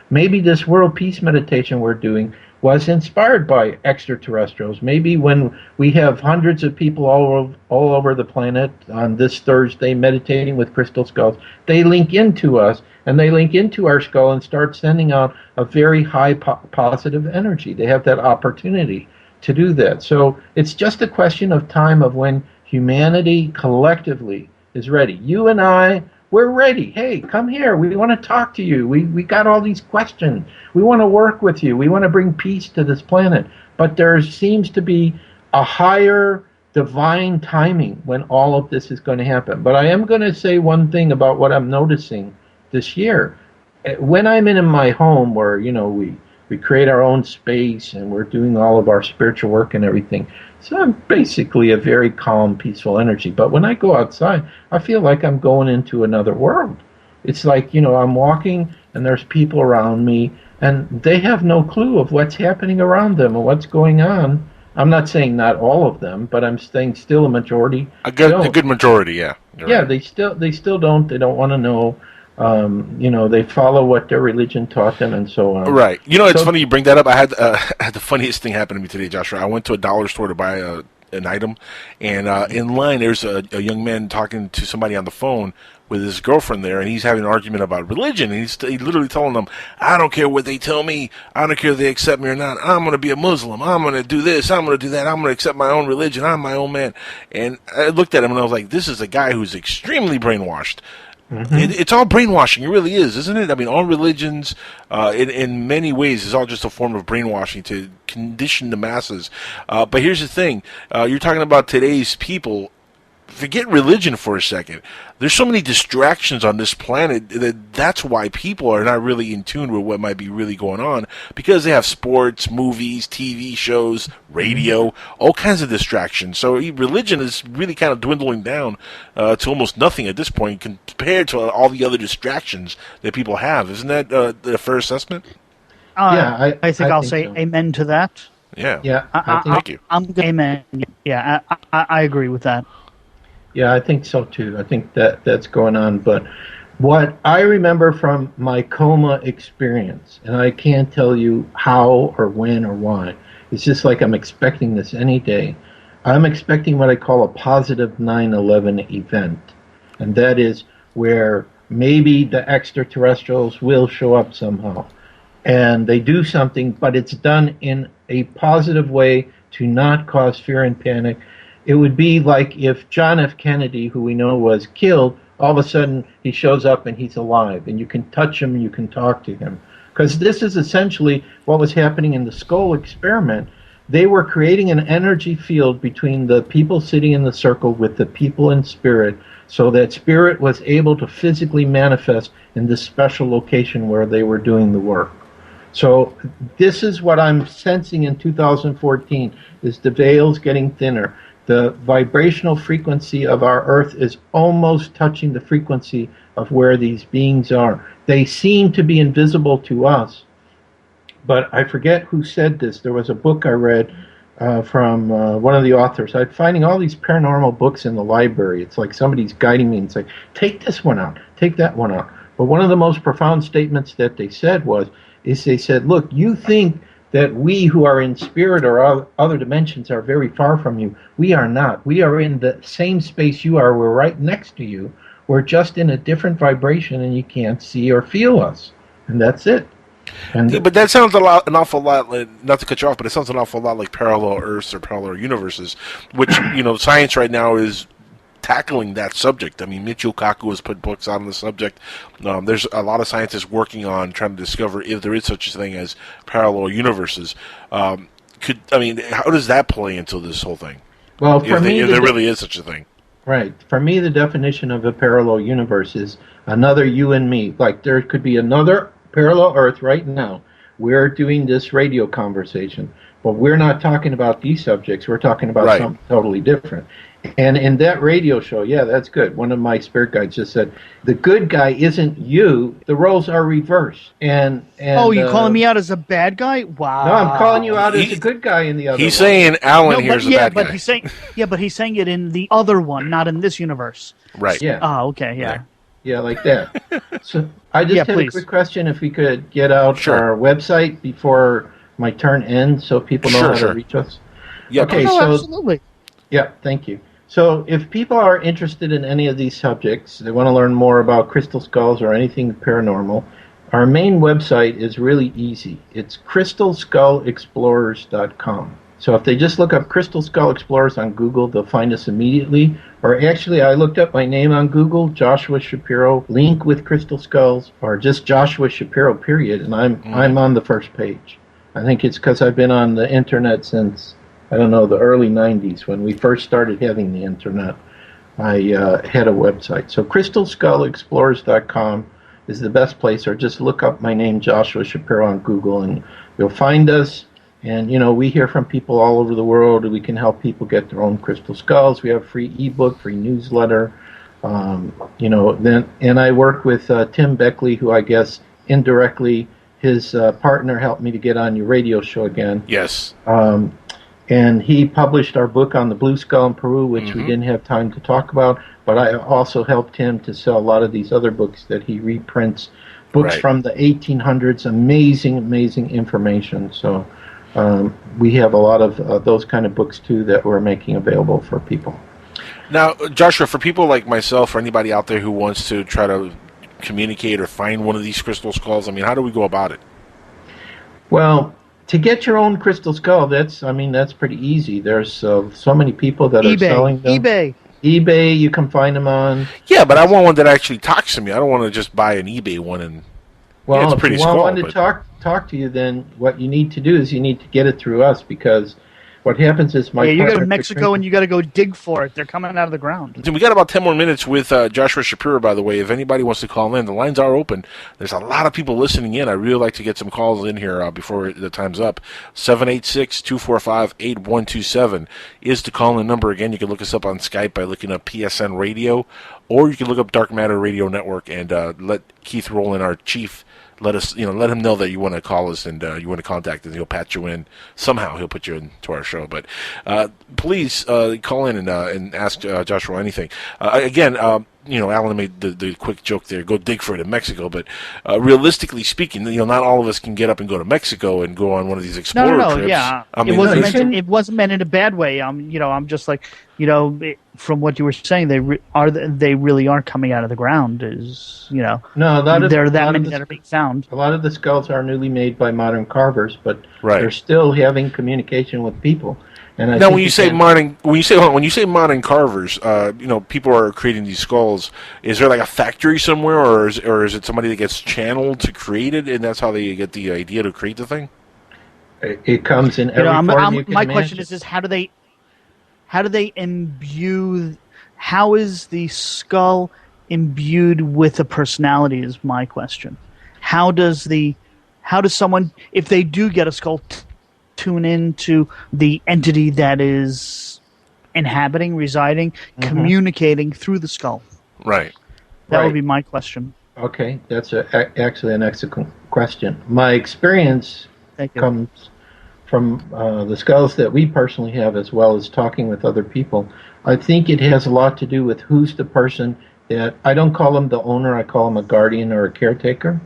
maybe this world peace meditation we're doing was inspired by extraterrestrials. Maybe when we have hundreds of people all over the planet on this Thursday meditating with crystal skulls, they link into us, and they link into our skull and start sending out a very high positive energy. They have that opportunity to do that. So it's just a question of time of when humanity collectively is ready. You and I, we're ready. Hey, come here. We want to talk to you. We got all these questions. We want to work with you. We want to bring peace to this planet. But there seems to be a higher divine timing when all of this is going to happen. But I am going to say one thing about what I'm noticing this year. When I'm in my home where, we create our own space and we're doing all of our spiritual work and everything, so I'm basically a very calm, peaceful energy. But when I go outside, I feel like I'm going into another world. It's like, I'm walking and there's people around me and they have no clue of what's happening around them or what's going on. I'm not saying not all of them, but I'm saying still a majority. A good majority, yeah. Yeah, right. They still don't. They don't want to know. They follow what their religion taught them and so on. Right. It's funny you bring that up. I had the funniest thing happen to me today, Joshua. I went to a dollar store to buy an item, and in line there's a young man talking to somebody on the phone with his girlfriend there, and he's having an argument about religion, and he's literally telling them, I don't care what they tell me, I don't care if they accept me or not, I'm going to be a Muslim, I'm going to do this, I'm going to do that, I'm going to accept my own religion, I'm my own man. And I looked at him and I was like, this is a guy who's extremely brainwashed. Mm-hmm. It's all brainwashing. It really is, isn't it? I mean, all religions, in many ways, is all just a form of brainwashing to condition the masses. But here's the thing. You're talking about today's people. Forget religion for a second. There's so many distractions on this planet that's why people are not really in tune with what might be really going on, because they have sports, movies, TV shows, radio, all kinds of distractions. So religion is really kind of dwindling down to almost nothing at this point compared to all the other distractions that people have. Isn't that a fair assessment? I think I'll say so. Amen to that. Yeah. Yeah. Thank you. Amen. Yeah, I agree with that. Yeah, I think so too. I think that's going on. But what I remember from my coma experience, and I can't tell you how or when or why, it's just like I'm expecting this any day. I'm expecting what I call a positive 9/11 event. And that is where maybe the extraterrestrials will show up somehow. And they do something, but it's done in a positive way to not cause fear and panic. It would be like if John F. Kennedy, who we know was killed, all of a sudden he shows up and he's alive, and you can touch him and you can talk to him. Because this is essentially what was happening in the skull experiment. They were creating an energy field between the people sitting in the circle with the people in spirit, so that spirit was able to physically manifest in this special location where they were doing the work. So this is what I'm sensing in 2014, is the veil's getting thinner. The vibrational frequency of our Earth is almost touching the frequency of where these beings are. They seem to be invisible to us, but I forget who said this. There was a book I read from one of the authors. I'm finding all these paranormal books in the library. It's like somebody's guiding me and saying, take this one out, take that one out. But one of the most profound statements that they said they said, look, you think that we who are in spirit or other dimensions are very far from you. We are not. We are in the same space you are. We're right next to you. We're just in a different vibration, and you can't see or feel us. And that's it. But that sounds an awful lot, not to cut you off, but it sounds an awful lot like parallel Earths or parallel universes, which, science right now is tackling that subject. I mean, Michio Kaku has put books out on the subject. There's a lot of scientists working on trying to discover if there is such a thing as parallel universes. How does that play into this whole thing? Well, for me, if there really is such a thing. Right. For me, the definition of a parallel universe is another you and me. Like there could be another parallel Earth right now. We're doing this radio conversation, but we're not talking about these subjects. We're talking about something totally different. And in that radio show, yeah, that's good. One of my spirit guides just said, the good guy isn't you. The roles are reversed. And you calling me out as a bad guy? Wow. No, I'm calling you out as a good guy in the other one. He's saying Alan here's a bad guy. But he's saying it in the other one, not in this universe. Right. Yeah. Oh, okay, yeah. Yeah, like that. So I just had please. a quick question. If we could get out Sure. our website before my turn ends, so people know how to reach us. Yeah. Okay. No, So absolutely. yeah, thank you. So if people are interested in any of these subjects, they want to learn more about crystal skulls or anything paranormal, our main website is really easy. It's crystalskullexplorers.com. So if they just look up Crystal Skull Explorers on Google, they'll find us immediately. Or actually, I looked up my name on Google, Joshua Shapiro, link with crystal skulls, or just Joshua Shapiro, period, and I'm on the first page. I think it's because I've been on the internet since, I don't know, the early 90s. When we first started having the internet, I had a website. So crystalskullexplorers.com is the best place, or just look up my name, Joshua Shapiro, on Google, and you'll find us. And, you know, we hear from people all over the world. We can help people get their own crystal skulls. We have free ebook, free newsletter. You know, and I work with Tim Beckley, who I guess indirectly his partner helped me to get on your radio show again. Yes. And he published our book on the blue skull in Peru, which we didn't have time to talk about. But I also helped him to sell a lot of these other books that he reprints, books from the 1800s. Amazing, amazing information. So we have a lot of those kind of books, too, that we're making available for people. Now, Joshua, for people like myself or anybody out there who wants to try to communicate or find one of these crystal skulls, I mean, how do we go about it? Well, to get your own crystal skull, that's pretty easy. There's so many people that are selling them. eBay, you can find them on. Yeah, but I want one that actually talks to me. I don't want to just buy an eBay one and... Well, yeah, it's if pretty you want one to but... talk to you, then what you need to do is you need to get it through us, because what happens is you go to Mexico and you got to go dig for it. They're coming out of the ground. We got about 10 more minutes with Joshua Shapiro, by the way. If anybody wants to call in, the lines are open. There's a lot of people listening in. I really like to get some calls in here before the time's up. 786-245-8127 is the call-in number. Again, you can look us up on Skype by looking up PSN Radio, or you can look up Dark Matter Radio Network and let Keith Rowland, our chief, let him know that you want to call us and you want to contact us. He'll patch you in somehow. He'll put you into our show. But please call in and ask Joshua anything. Again, Alan made the quick joke there. Go dig for it in Mexico. But realistically speaking, not all of us can get up and go to Mexico and go on one of these explorer trips. Yeah, I mean, it wasn't meant in a bad way. I'm just like, from what you were saying, they really are coming out of the ground. No, there are that many that are being found. A lot of the skulls are newly made by modern carvers, but they're still having communication with people. And now, when you say modern carvers, people are creating these skulls. Is there like a factory somewhere, or is it somebody that gets channeled to create it, and that's how they get the idea to create the thing? It comes in every form you can my imagine. question is how do they imbue? How is the skull imbued with a personality? Is my question. How does someone, if they do get a skull, tune into the entity that is inhabiting, residing, communicating through the skull? Right. That would be my question. Okay, that's actually an excellent question. My experience comes from the skulls that we personally have, as well as talking with other people. I think it has a lot to do with who's the person that, I don't call them the owner, I call them a guardian or a caretaker.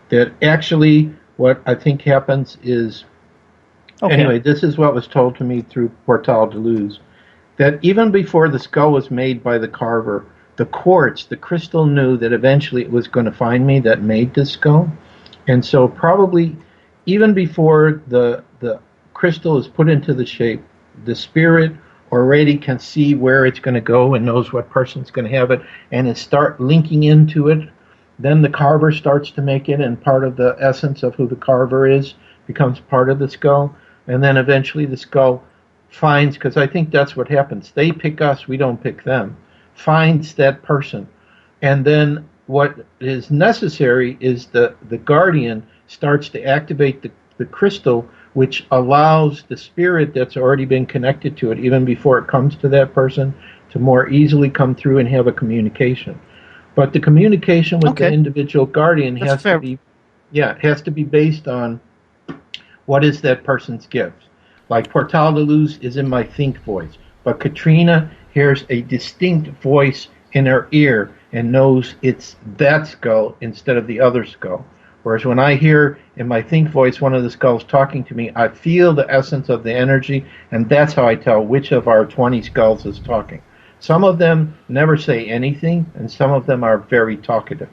That actually what I think happens is, anyway, this is what was told to me through Portal de Luz, that even before the skull was made by the carver, the quartz, the crystal, knew that eventually it was going to find me that made this skull. And so probably even before the crystal is put into the shape, the spirit already can see where it's going to go and knows what person's going to have it, and it start linking into it. Then the carver starts to make it, and part of the essence of who the carver is becomes part of the skull. And then eventually the skull finds, because I think that's what happens. They pick us, we don't pick them. Finds that person. And then what is necessary is the guardian starts to activate the crystal, which allows the spirit that's already been connected to it, even before it comes to that person, to more easily come through and have a communication. But the communication with the individual guardian has to be based on what is that person's gift. Like Portal de Luz is in my think voice, but Katrina hears a distinct voice in her ear and knows it's that skull instead of the other skull. Whereas when I hear in my think voice one of the skulls talking to me, I feel the essence of the energy, and that's how I tell which of our 20 skulls is talking. Some of them never say anything, and some of them are very talkative.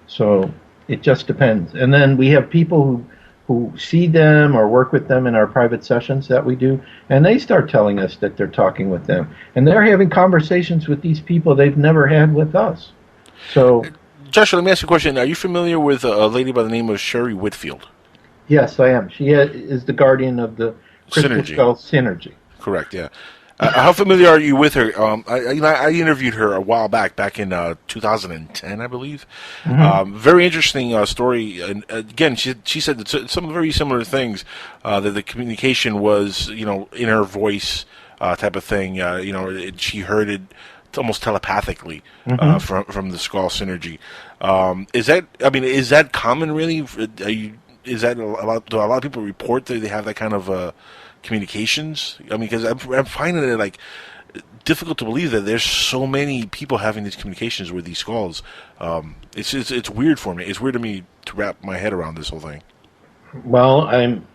So it just depends. And then we have people who see them or work with them in our private sessions that we do, and they start telling us that they're talking with them. And they're having conversations with these people they've never had with us. So, Joshua, let me ask you a question. Are you familiar with a lady by the name of Sherry Whitfield? yes, I am. She is the guardian of the Crystal Skull Synergy. Correct, yeah. How familiar are you with her? I interviewed her a while back in 2010, I believe. Very interesting story. And again, she said that some very similar things. That the communication was, in her voice type of thing. She heard it almost telepathically from the skull synergy. Is that common? Really? Do a lot of people report that they have that kind of communications? Because I'm finding it difficult to believe that there's so many people having these communications with these skulls. It's weird for me. It's weird to me to wrap my head around this whole thing. Well,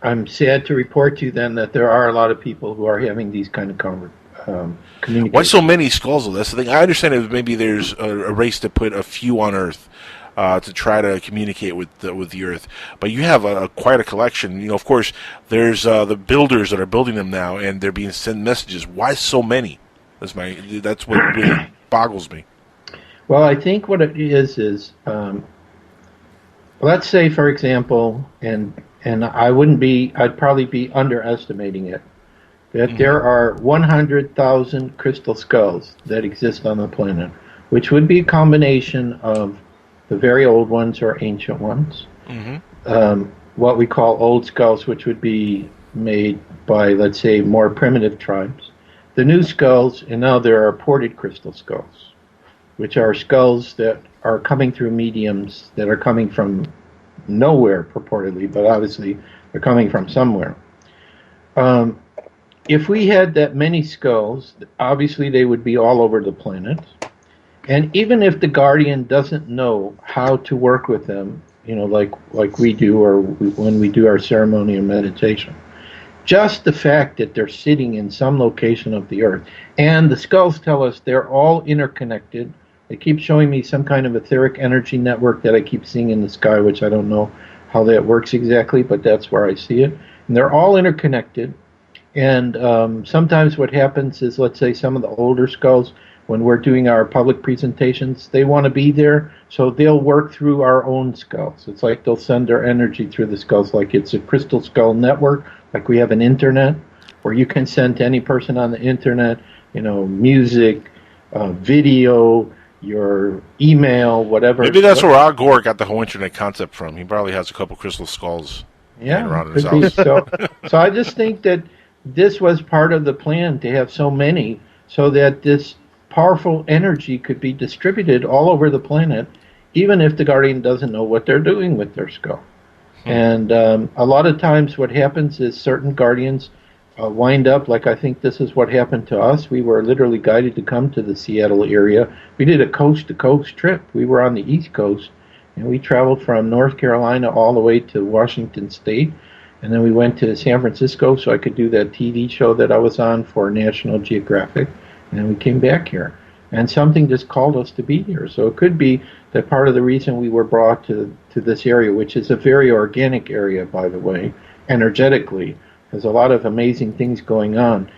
I'm sad to report to you then that there are a lot of people who are having these kind of communications. Why so many skulls? That's the thing. I understand that maybe there's a race to put a few on Earth. To try to communicate with the Earth, but you have quite a collection. Of course, there's the builders that are building them now, and they're being sent messages. Why so many? That's what really boggles me. Well, I think what it is let's say, for example, and I'd probably be underestimating it, that there are 100,000 crystal skulls that exist on the planet, which would be a combination of the very old ones or ancient ones, what we call old skulls, which would be made by, let's say, more primitive tribes, the new skulls, and now there are ported crystal skulls, which are skulls that are coming through mediums that are coming from nowhere purportedly, but obviously they're coming from somewhere. If we had that many skulls, obviously they would be all over the planet. And even if the guardian doesn't know how to work with them, like we do, or when we do our ceremony or meditation, just the fact that they're sitting in some location of the Earth, and the skulls tell us they're all interconnected. They keep showing me some kind of etheric energy network that I keep seeing in the sky, which I don't know how that works exactly, but that's where I see it. And they're all interconnected. And sometimes what happens is, let's say some of the older skulls, when we're doing our public presentations, they want to be there, so they'll work through our own skulls. It's like they'll send their energy through the skulls, like it's a crystal skull network, like we have an internet, where you can send to any person on the internet, music, video, your email, whatever. Maybe that's where Al Gore got the whole internet concept from. He probably has a couple crystal skulls around in his house. So I just think that this was part of the plan, to have so many, so that this powerful energy could be distributed all over the planet, even if the guardian doesn't know what they're doing with their skull. And a lot of times what happens is certain guardians wind up, like I think this is what happened to us. We were literally guided to come to the Seattle area. We did a coast-to-coast trip. We were on the East Coast, and we traveled from North Carolina all the way to Washington State. And then we went to San Francisco so I could do that TV show that I was on for National Geographic. And then we came back here. And something just called us to be here. So it could be that part of the reason we were brought to this area, which is a very organic area, by the way, energetically. There's a lot of amazing things going on.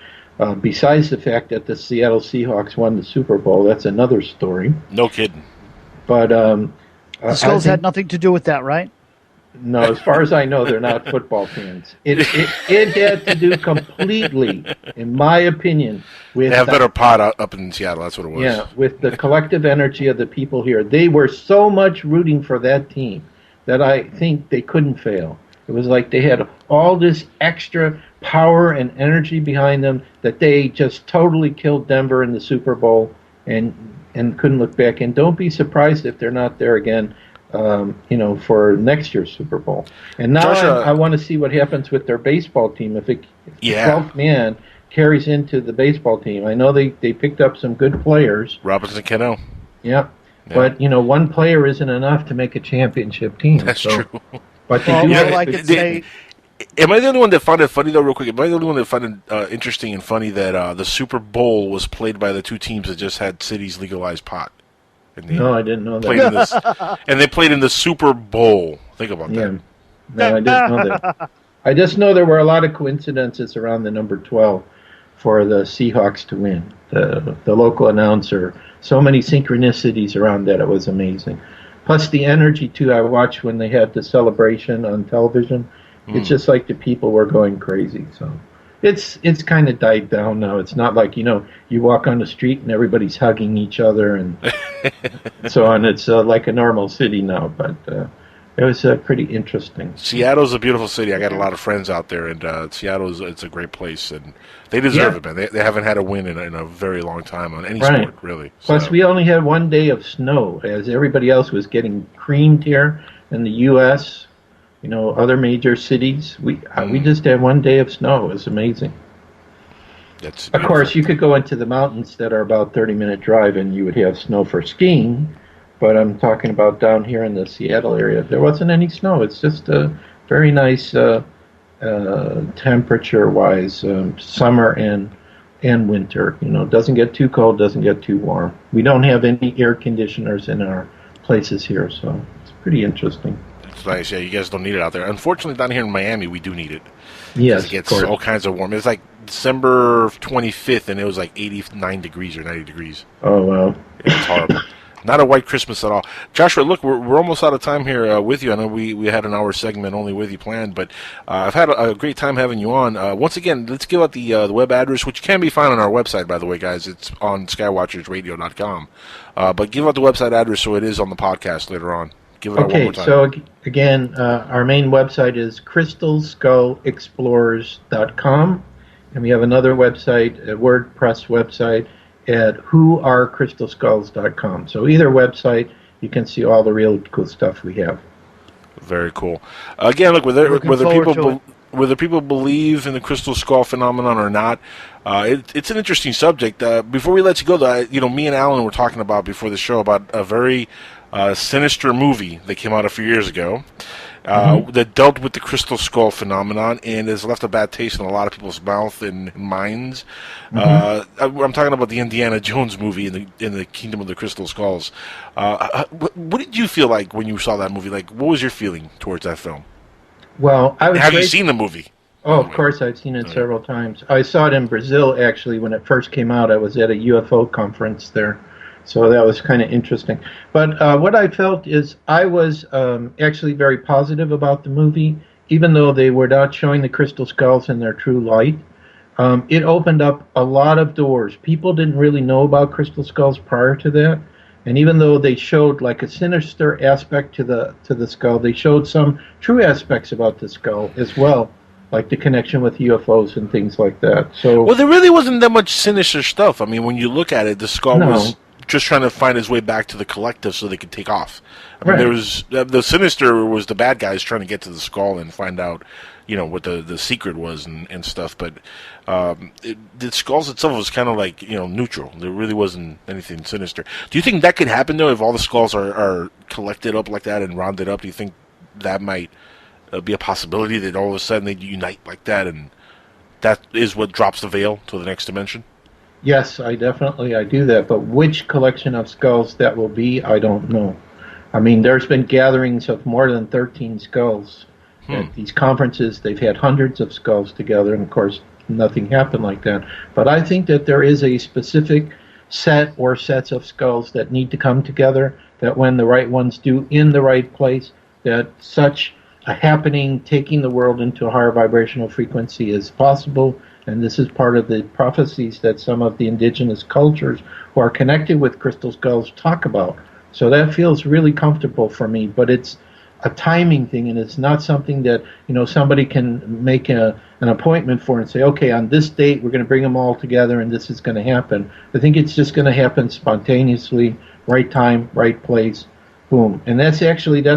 Besides the fact that the Seattle Seahawks won the Super Bowl, that's another story. No kidding. But the skulls had nothing to do with that, right? No, as far as I know, they're not football fans. It had to do completely, in my opinion, with... They have better pot up in Seattle, that's what it was. Yeah, with the collective energy of the people here. They were so much rooting for that team that I think they couldn't fail. It was like they had all this extra power and energy behind them that they just totally killed Denver in the Super Bowl and couldn't look back. And don't be surprised if they're not there again. For next year's Super Bowl. And now I want to see what happens with their baseball team if the 12th man carries into the baseball team. I know they picked up some good players. Robinson Cano. Yeah. But, one player isn't enough to make a championship team. That's true. But Well, I could say... Am I the only one that found it funny, though, real quick? Am I the only one that found it interesting and funny that the Super Bowl was played by the two teams that just had cities legalize pot? No, I didn't know that. And they played in the Super Bowl. Think about that. No, I didn't know that. I just know there were a lot of coincidences around the number 12 for the Seahawks to win. The local announcer, so many synchronicities around that, it was amazing. Plus the energy, too, I watched when they had the celebration on television. It's just like the people were going crazy. So it's kind of died down now. It's not like, you walk on the street and everybody's hugging each other and so on. It's like a normal city now, but it was pretty interesting. Seattle's a beautiful city. I got a lot of friends out there, and Seattle's it's a great place, and they deserve it, man. They haven't had a win in a very long time on any sport, really. Plus, we only had one day of snow, as everybody else was getting creamed here in the U.S., other major cities. We just had one day of snow. It was amazing. Of course, you could go into the mountains that are about 30-minute drive, and you would have snow for skiing. But I'm talking about down here in the Seattle area. There wasn't any snow. It's just a very nice temperature-wise summer and winter. It doesn't get too cold, doesn't get too warm. We don't have any air conditioners in our places here, so it's pretty interesting. It's nice. Yeah, you guys don't need it out there. Unfortunately, down here in Miami, we do need it. Yes, it gets all kinds of warm. It's like December 25th, and it was like 89 degrees or 90 degrees. Oh, wow. It's horrible. Not a white Christmas at all. Joshua, look, we're almost out of time here with you. I know we had an hour segment only with you planned, but I've had a great time having you on. Once again, let's give out the web address, which can be found on our website, by the way, guys. It's on skywatchersradio.com. But give out the website address so it is on the podcast later on. Give it out one more time. So again, our main website is crystalskullexplorers.com, and we have another website, a WordPress website, at whoarecrystalskulls.com. So either website, you can see all the real cool stuff we have. Very cool. Again, look, whether people believe in the crystal skull phenomenon or not, it's an interesting subject. Before we let you go, though, me and Alan were talking about before the show about a very sinister movie that came out a few years ago that dealt with the crystal skull phenomenon and has left a bad taste in a lot of people's mouth and minds. I'm talking about the Indiana Jones movie in the Kingdom of the Crystal Skulls. What did you feel like when you saw that movie? Like, what was your feeling towards that film? Well, have you seen the movie? Oh, of course, I've seen it several times. I saw it in Brazil, actually, when it first came out. I was at a UFO conference there. So that was kind of interesting. But what I felt is I was actually very positive about the movie, even though they were not showing the crystal skulls in their true light. It opened up a lot of doors. People didn't really know about crystal skulls prior to that. And even though they showed like a sinister aspect to the skull, they showed some true aspects about the skull as well, like the connection with UFOs and things like that. So, well, there really wasn't that much sinister stuff. I mean, when you look at it, the skull was just trying to find his way back to the collective so they could take off. I mean, there was the sinister was the bad guys trying to get to the skull and find out, what the secret was and stuff. But the skulls itself was kind of like neutral. There really wasn't anything sinister. Do you think that could happen though if all the skulls are collected up like that and rounded up? Do you think that might be a possibility that all of a sudden they unite like that and that is what drops the veil to the next dimension? Yes, I do that, but which collection of skulls that will be, I don't know. I mean, there's been gatherings of more than 13 skulls. At these conferences, they've had hundreds of skulls together, and of course, nothing happened like that. But I think that there is a specific set or sets of skulls that need to come together, that when the right ones do in the right place, that such a happening, taking the world into a higher vibrational frequency is possible. And this is part of the prophecies that some of the indigenous cultures who are connected with crystal skulls talk about. So that feels really comfortable for me, but it's a timing thing, and it's not something that somebody can make an appointment for and say, okay, on this date we're going to bring them all together and this is going to happen. I think it's just going to happen spontaneously, right time, right place, boom. And that's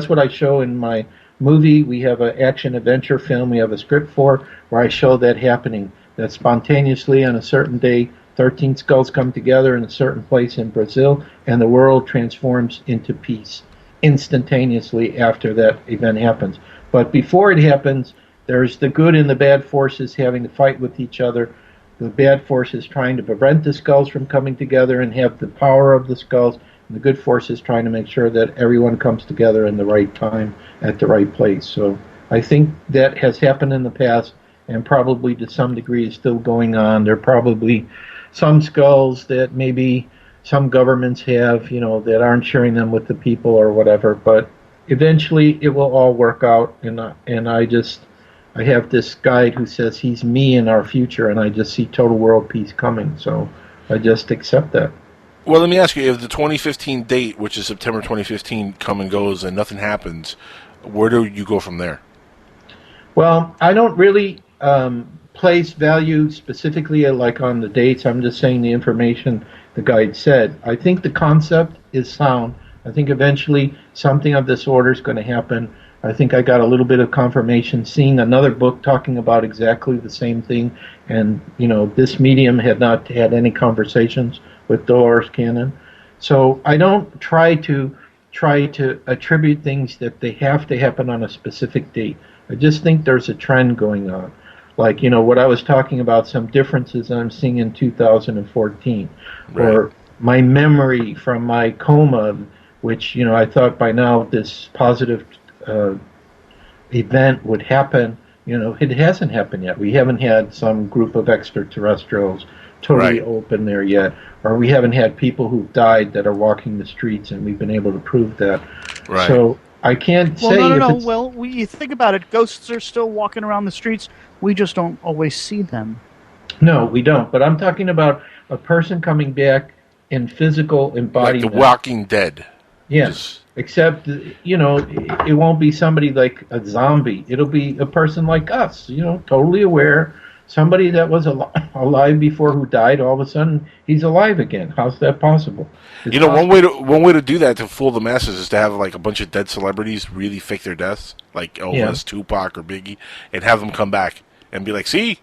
what I show in my movie. We have an action adventure film we have a script for where I show that happening. That spontaneously on a certain day, 13 skulls come together in a certain place in Brazil, and the world transforms into peace instantaneously after that event happens. But before it happens, there's the good and the bad forces having to fight with each other. The bad forces trying to prevent the skulls from coming together and have the power of the skulls, and the good forces trying to make sure that everyone comes together in the right time at the right place. So I think that has happened in the past, and probably to some degree is still going on. There are probably some skulls that maybe some governments have, that aren't sharing them with the people or whatever, but eventually it will all work out, and I have this guide who says he's me in our future, and I just see total world peace coming, so I just accept that. Well, let me ask you, if the 2015 date, which is September 2015, come and goes and nothing happens, where do you go from there? Well, I don't really place value specifically like on the dates. I'm just saying the information the guide said. I think the concept is sound. I think eventually something of this order is going to happen. I think I got a little bit of confirmation seeing another book talking about exactly the same thing, and this medium had not had any conversations with Dolores Cannon. So I don't try to attribute things that they have to happen on a specific date. I just think there's a trend going on. Like, what I was talking about, some differences I'm seeing in 2014. Right. Or my memory from my coma, which, I thought by now this positive event would happen. It hasn't happened yet. We haven't had some group of extraterrestrials totally open there yet. Or we haven't had people who've died that are walking the streets, and we've been able to prove that. Right. So I can't say. No. Well, you think about it. Ghosts are still walking around the streets. We just don't always see them. No, we don't. But I'm talking about a person coming back in physical embodiment. Like the Walking Dead. Yes. Except, it won't be somebody like a zombie. It'll be a person like us, totally aware. Somebody that was alive before who died, all of a sudden he's alive again. How's that possible? It's possible. One way to do that to fool the masses is to have like a bunch of dead celebrities really fake their deaths, like Elvis, Tupac, or Biggie, and have them come back and be like, "See,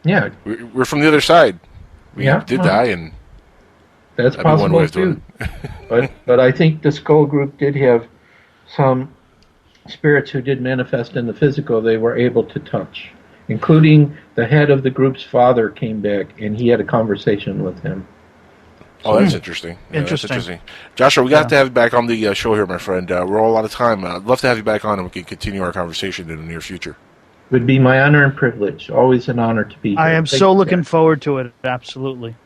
yeah, we're from the other side. We did die, and that's possible too." but I think the Skull Group did have some spirits who did manifest in the physical. They were able to touch. Including the head of the group's father came back, and he had a conversation with him. Oh, that's interesting. That's interesting. Joshua, we got to have you back on the show here, my friend. We're all out of time. I'd love to have you back on, and we can continue our conversation in the near future. It would be my honor and privilege. Always an honor to be here. I am so looking forward to it. Absolutely.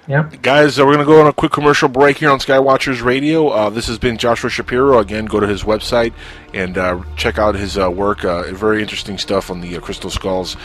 Yep. Guys, we're going to go on a quick commercial break here on Skywatchers Radio. This has been Joshua Shapiro. Again, go to his website and check out his work. Very interesting stuff on the crystal skulls.